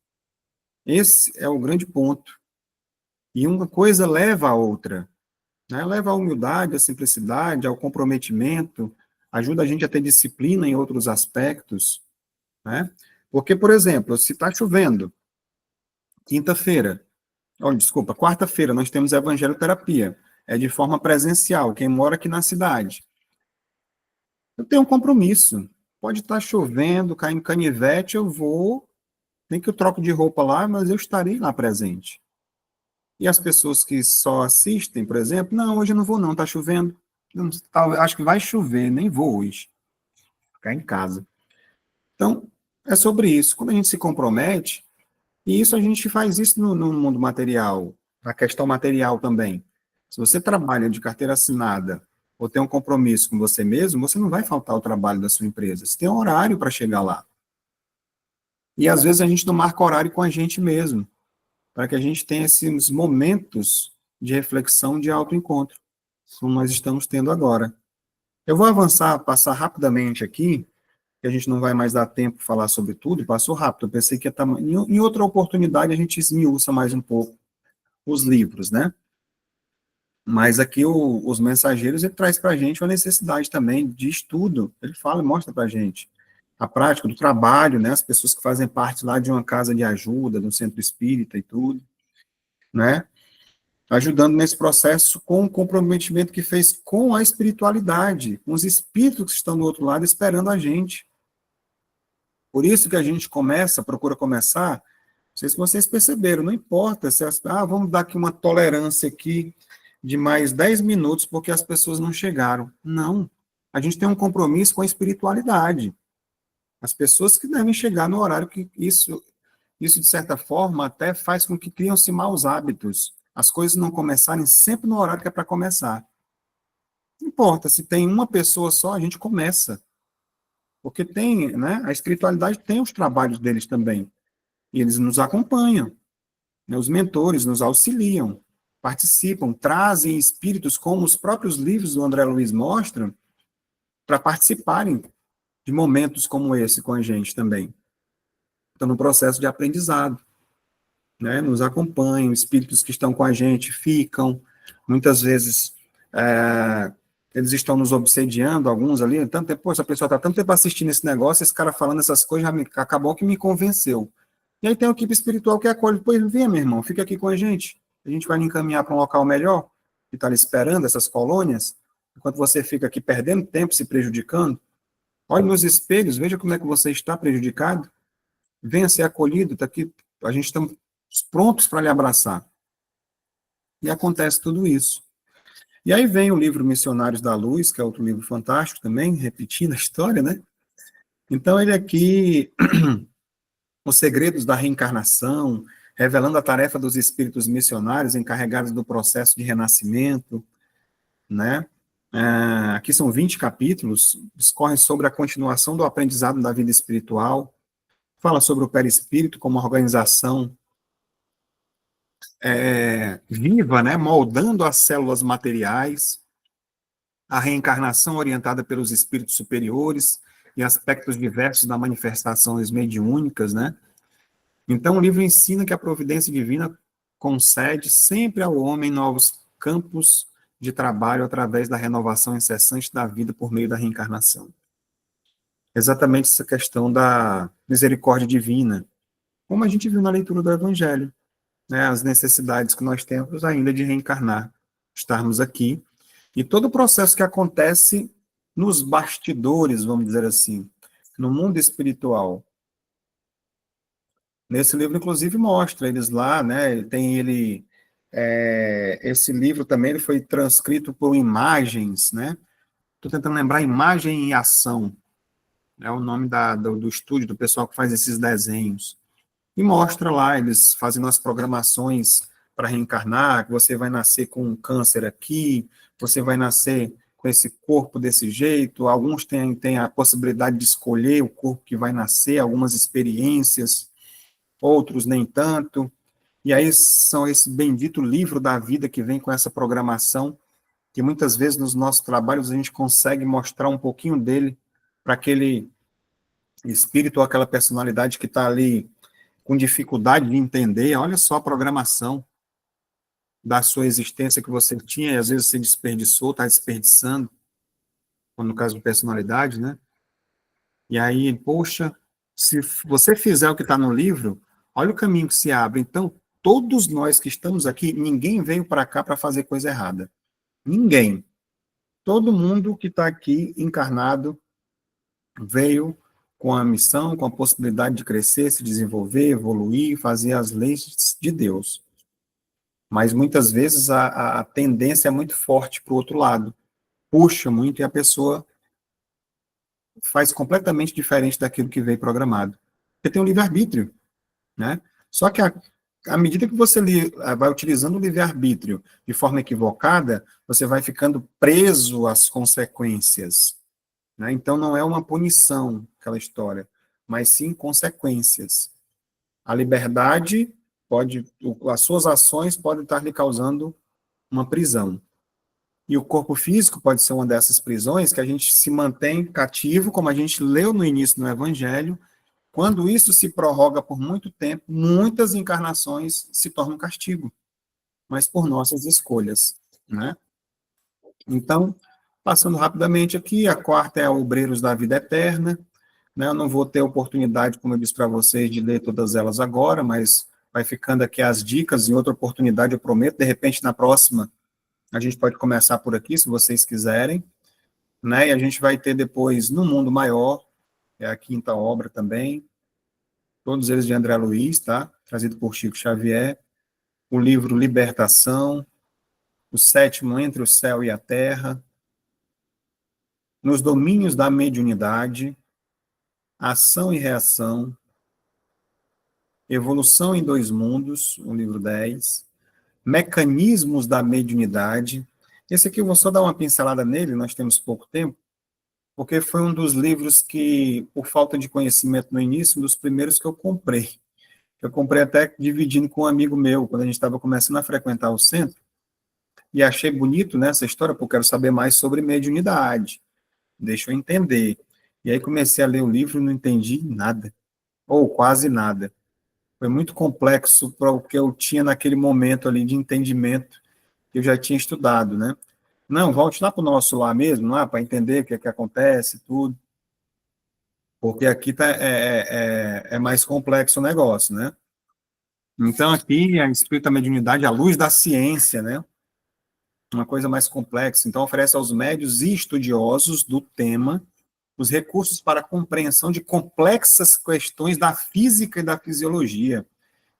Esse é o grande ponto. E uma coisa leva a outra, né? Leva à humildade, à simplicidade, ao comprometimento, ajuda a gente a ter disciplina em outros aspectos, né? Porque, por exemplo, se está chovendo, quarta-feira, nós temos evangeloterapia, é de forma presencial, quem mora aqui na cidade. Eu tenho um compromisso. Pode estar chovendo, caindo canivete, eu vou. Nem que eu troco de roupa lá, mas eu estarei lá presente. E as pessoas que só assistem, por exemplo, não, hoje eu não vou não, está chovendo. Não, acho que vai chover, nem vou hoje. Ficar em casa. Então, é sobre isso. Quando a gente se compromete, e isso a gente faz isso no mundo material, na questão material também. Se você trabalha de carteira assinada, ou tem um compromisso com você mesmo, você não vai faltar o trabalho da sua empresa. Você tem um horário para chegar lá. E às vezes a gente não marca horário com a gente mesmo, para que a gente tenha esses momentos de reflexão, de autoencontro, como nós estamos tendo agora. Eu vou avançar, passar rapidamente aqui, que a gente não vai mais dar tempo de falar sobre tudo, passou rápido, eu pensei que ia estar... Em outra oportunidade a gente esmiuça mais um pouco os livros, né? Mas aqui os Mensageiros, ele traz para a gente uma necessidade também de estudo, ele fala e mostra para a gente a prática do trabalho, né, as pessoas que fazem parte lá de uma casa de ajuda, de um centro espírita e tudo, né, ajudando nesse processo com o comprometimento que fez com a espiritualidade, com os espíritos que estão do outro lado esperando a gente. Por isso que a gente procura começar, não sei se vocês perceberam, não importa se vamos dar aqui uma tolerância aqui de mais 10 minutos porque as pessoas não chegaram. Não, a gente tem um compromisso com a espiritualidade. As pessoas que devem chegar no horário que isso de certa forma, até faz com que criam-se maus hábitos. As coisas não começarem sempre no horário que é para começar. Não importa, se tem uma pessoa só, a gente começa. Porque tem, né, a espiritualidade tem os trabalhos deles também, e eles nos acompanham, né, os mentores nos auxiliam, participam, trazem espíritos, como os próprios livros do André Luiz mostram, para participarem de momentos como esse com a gente também. Então, no processo de aprendizado, né, nos acompanham, espíritos que estão com a gente ficam, muitas vezes eles estão nos obsediando, alguns ali, tanto tempo, pô, essa pessoa está tanto tempo assistindo esse negócio, esse cara falando essas coisas, acabou que me convenceu. E aí tem a equipe espiritual que acolhe, pois vem, meu irmão, fica aqui com a gente vai lhe encaminhar para um local melhor, que está lhe esperando, essas colônias, enquanto você fica aqui perdendo tempo, se prejudicando. Olhe nos espelhos, veja como é que você está prejudicado, venha ser acolhido, tá aqui, a gente está prontos para lhe abraçar. E acontece tudo isso. E aí vem o livro Missionários da Luz, que é outro livro fantástico também, repetindo a história, né? Então, ele aqui, os segredos da reencarnação, revelando a tarefa dos espíritos missionários encarregados do processo de renascimento, né? Aqui são 20 capítulos, discorrem sobre a continuação do aprendizado da vida espiritual, fala sobre o perispírito como organização viva, né? Moldando as células materiais, a reencarnação orientada pelos espíritos superiores e aspectos diversos da manifestações mediúnicas, né? Então, o livro ensina que a providência divina concede sempre ao homem novos campos de trabalho através da renovação incessante da vida por meio da reencarnação. Exatamente essa questão da misericórdia divina, como a gente viu na leitura do Evangelho, né? As necessidades que nós temos ainda de reencarnar, estarmos aqui, e todo o processo que acontece nos bastidores, vamos dizer assim, no mundo espiritual. Nesse livro, inclusive, mostra eles lá, né? Tem ele. Esse livro também ele foi transcrito por imagens, né? Estou tentando lembrar Imagem em Ação, é o nome do estúdio, do pessoal que faz esses desenhos. E mostra lá, eles fazendo as programações para reencarnar, que você vai nascer com um câncer aqui, você vai nascer com esse corpo desse jeito, alguns têm a possibilidade de escolher o corpo que vai nascer, algumas experiências, outros nem tanto, e aí são esse bendito livro da vida que vem com essa programação, que muitas vezes nos nossos trabalhos a gente consegue mostrar um pouquinho dele para aquele espírito ou aquela personalidade que está ali com dificuldade de entender, olha só a programação da sua existência que você tinha, e às vezes você desperdiçou, está desperdiçando, no caso de personalidade, né? E aí, poxa, se você fizer o que está no livro, olha o caminho que se abre. Então, todos nós que estamos aqui, ninguém veio para cá para fazer coisa errada. Ninguém. Todo mundo que está aqui encarnado veio com a missão, com a possibilidade de crescer, se desenvolver, evoluir, fazer as leis de Deus. Mas muitas vezes a tendência é muito forte para o outro lado. Puxa muito e a pessoa faz completamente diferente daquilo que veio programado. Porque tem um livre-arbítrio, né? Só que à medida que você vai utilizando o livre-arbítrio de forma equivocada, você vai ficando preso às consequências, né? Então, não é uma punição, aquela história, mas sim consequências. A liberdade as suas ações podem estar lhe causando uma prisão. E o corpo físico pode ser uma dessas prisões que a gente se mantém cativo, como a gente leu no início do Evangelho. Quando isso se prorroga por muito tempo, muitas encarnações se tornam castigo, mas por nossas escolhas, né? Então, passando rapidamente aqui, a quarta é a Obreiros da Vida Eterna, né? Eu não vou ter oportunidade, como eu disse para vocês, de ler todas elas agora, mas vai ficando aqui as dicas, em outra oportunidade eu prometo, de repente na próxima a gente pode começar por aqui, se vocês quiserem, né? E a gente vai ter depois No Mundo Maior, é a quinta obra também, todos eles de André Luiz, tá? Trazido por Chico Xavier, o livro Libertação, o sétimo Entre o Céu e a Terra, Nos Domínios da Mediunidade, Ação e Reação, Evolução em Dois Mundos, o livro 10, Mecanismos da Mediunidade. Esse aqui eu vou só dar uma pincelada nele, nós temos pouco tempo, porque foi um dos livros que, por falta de conhecimento no início, um dos primeiros que eu comprei. Eu comprei até dividindo com um amigo meu, quando a gente estava começando a frequentar o centro, e achei bonito nessa história, porque eu quero saber mais sobre mediunidade, deixa eu entender. E aí comecei a ler o livro e não entendi nada, ou quase nada. Foi muito complexo para o que eu tinha naquele momento ali de entendimento que eu já tinha estudado, né? Não, volte lá para o nosso lá mesmo, lá para entender o que é que acontece, tudo, porque aqui é mais complexo o negócio, né? Então, aqui, a espírita mediunidade, à luz da ciência, né? Uma coisa mais complexa. Então, oferece aos médios e estudiosos do tema os recursos para a compreensão de complexas questões da física e da fisiologia,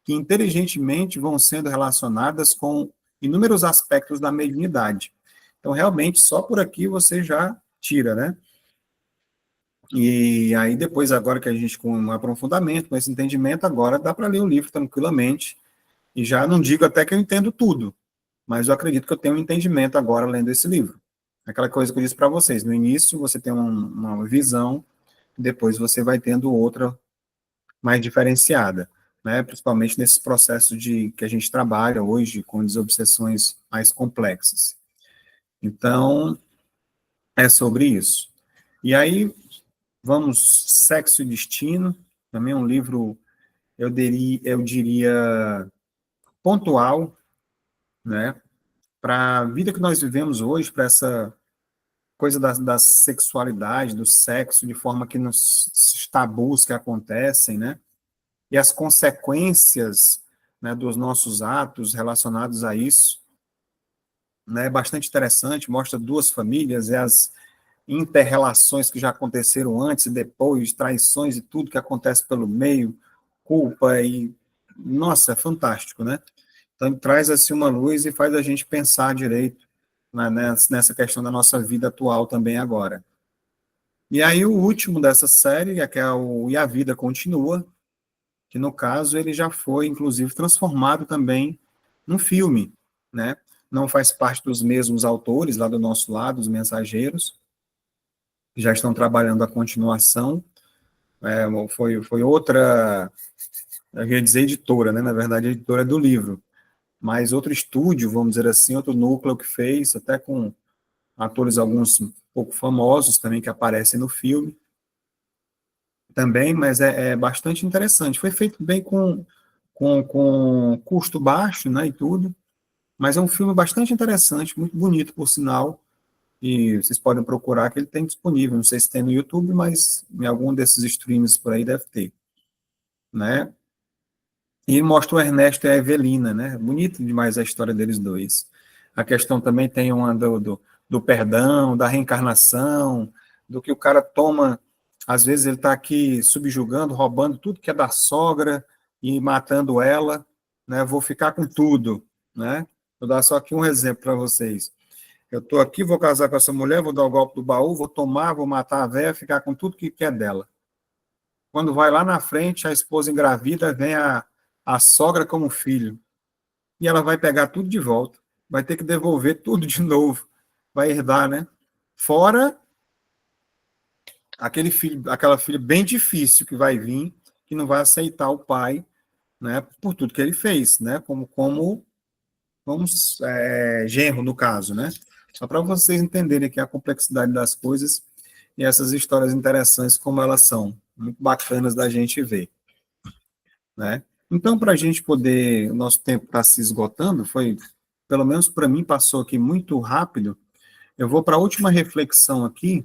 que inteligentemente vão sendo relacionadas com inúmeros aspectos da mediunidade. Então, realmente, só por aqui você já tira, né? E aí, depois, agora que a gente, com um aprofundamento, com esse entendimento, agora dá para ler o livro tranquilamente. E já não digo até que eu entendo tudo, mas eu acredito que eu tenho um entendimento agora lendo esse livro. Aquela coisa que eu disse para vocês, no início você tem uma visão, depois você vai tendo outra mais diferenciada, né? Principalmente nesses processos de que a gente trabalha hoje com desobsessões mais complexas. Então, é sobre isso. E aí, vamos, Sexo e Destino, também é um livro, eu diria pontual, né? Para a vida que nós vivemos hoje, para essa coisa da sexualidade, do sexo, de forma que nos tabus que acontecem, né? E as consequências, né, dos nossos atos relacionados a isso, né? É bastante interessante, mostra duas famílias e as interrelações que já aconteceram antes e depois, traições e tudo que acontece pelo meio, culpa e... Nossa, é fantástico, né? Então, traz assim uma luz e faz a gente pensar direito, né, nessa questão da nossa vida atual também agora. E aí o último dessa série, que é o E a Vida Continua, que no caso ele já foi, inclusive, transformado também num filme, né? Não faz parte dos mesmos autores lá do nosso lado, os Mensageiros, que já estão trabalhando a continuação. Foi outra, eu ia dizer editora, né? Na verdade, a editora é do livro, mas outro estúdio, vamos dizer assim, outro núcleo que fez, até com atores alguns um pouco famosos também que aparecem no filme também, mas é bastante interessante. Foi feito bem com custo baixo, né, e tudo, mas é um filme bastante interessante, muito bonito, por sinal, e vocês podem procurar que ele tem disponível, não sei se tem no YouTube, mas em algum desses streams por aí deve ter, né? E mostra o Ernesto e a Evelina, né? Bonito demais a história deles dois. A questão também tem uma do perdão, da reencarnação, do que o cara toma, às vezes ele está aqui subjugando, roubando tudo que é da sogra e matando ela, né? Vou ficar com tudo, né? Vou dar só aqui um exemplo para vocês. Eu estou aqui, vou casar com essa mulher, vou dar o golpe do baú, vou tomar, vou matar a véia, ficar com tudo que é dela. Quando vai lá na frente, a esposa engravida, vem a sogra como filho. E ela vai pegar tudo de volta. Vai ter que devolver tudo de novo. Vai herdar, né? Fora aquele filho, aquela filha bem difícil que vai vir, que não vai aceitar o pai, né? Por tudo que ele fez, né? Como vamos, genro, no caso, né? Só para vocês entenderem aqui a complexidade das coisas e essas histórias interessantes como elas são. Muito bacanas da gente ver, né? Então, para a gente poder, o nosso tempo está se esgotando, foi, pelo menos para mim, passou aqui muito rápido. Eu vou para a última reflexão aqui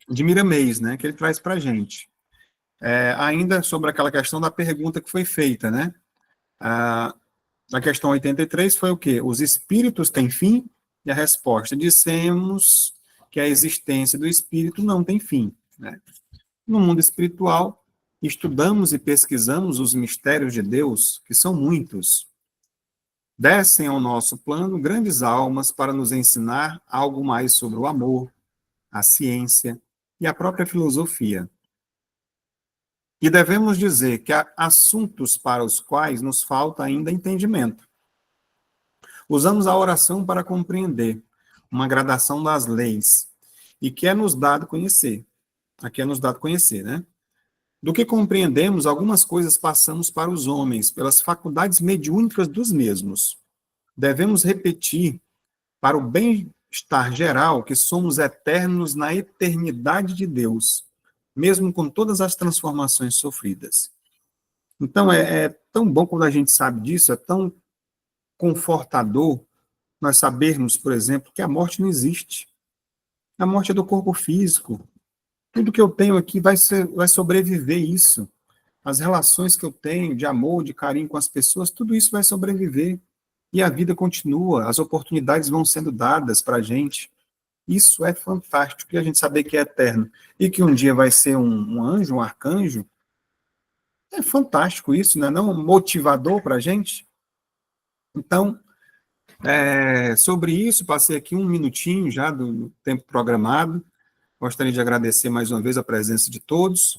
de Miramês, né, que ele traz para a gente. Ainda sobre aquela questão da pergunta que foi feita, né? A questão 83 foi o quê? Os espíritos têm fim? E a resposta, dissemos que a existência do espírito não tem fim, né? No mundo espiritual, estudamos e pesquisamos os mistérios de Deus, que são muitos. Descem ao nosso plano grandes almas para nos ensinar algo mais sobre o amor, a ciência e a própria filosofia. E devemos dizer que há assuntos para os quais nos falta ainda entendimento. Usamos a oração para compreender. uma gradação das leis, e que é nos dado conhecer. Aqui é nos dado conhecer, né? Do que compreendemos, algumas coisas passamos para os homens, pelas faculdades mediúnicas dos mesmos. Devemos repetir, para o bem-estar geral, que somos eternos na eternidade de Deus, mesmo com todas as transformações sofridas. Então, é tão bom quando a gente sabe disso, é tão confortador nós sabermos, por exemplo, que a morte não existe. A morte é do corpo físico. Tudo que eu tenho aqui vai sobreviver isso. As relações que eu tenho de amor, de carinho com as pessoas, tudo isso vai sobreviver. E a vida continua, as oportunidades vão sendo dadas para a gente. Isso é fantástico, e a gente saber que é eterno. E que um dia vai ser um anjo, um arcanjo, é fantástico isso, né? Não motivador para a gente? Então, sobre isso, passei aqui um minutinho já do tempo programado. Gostaria de agradecer mais uma vez a presença de todos.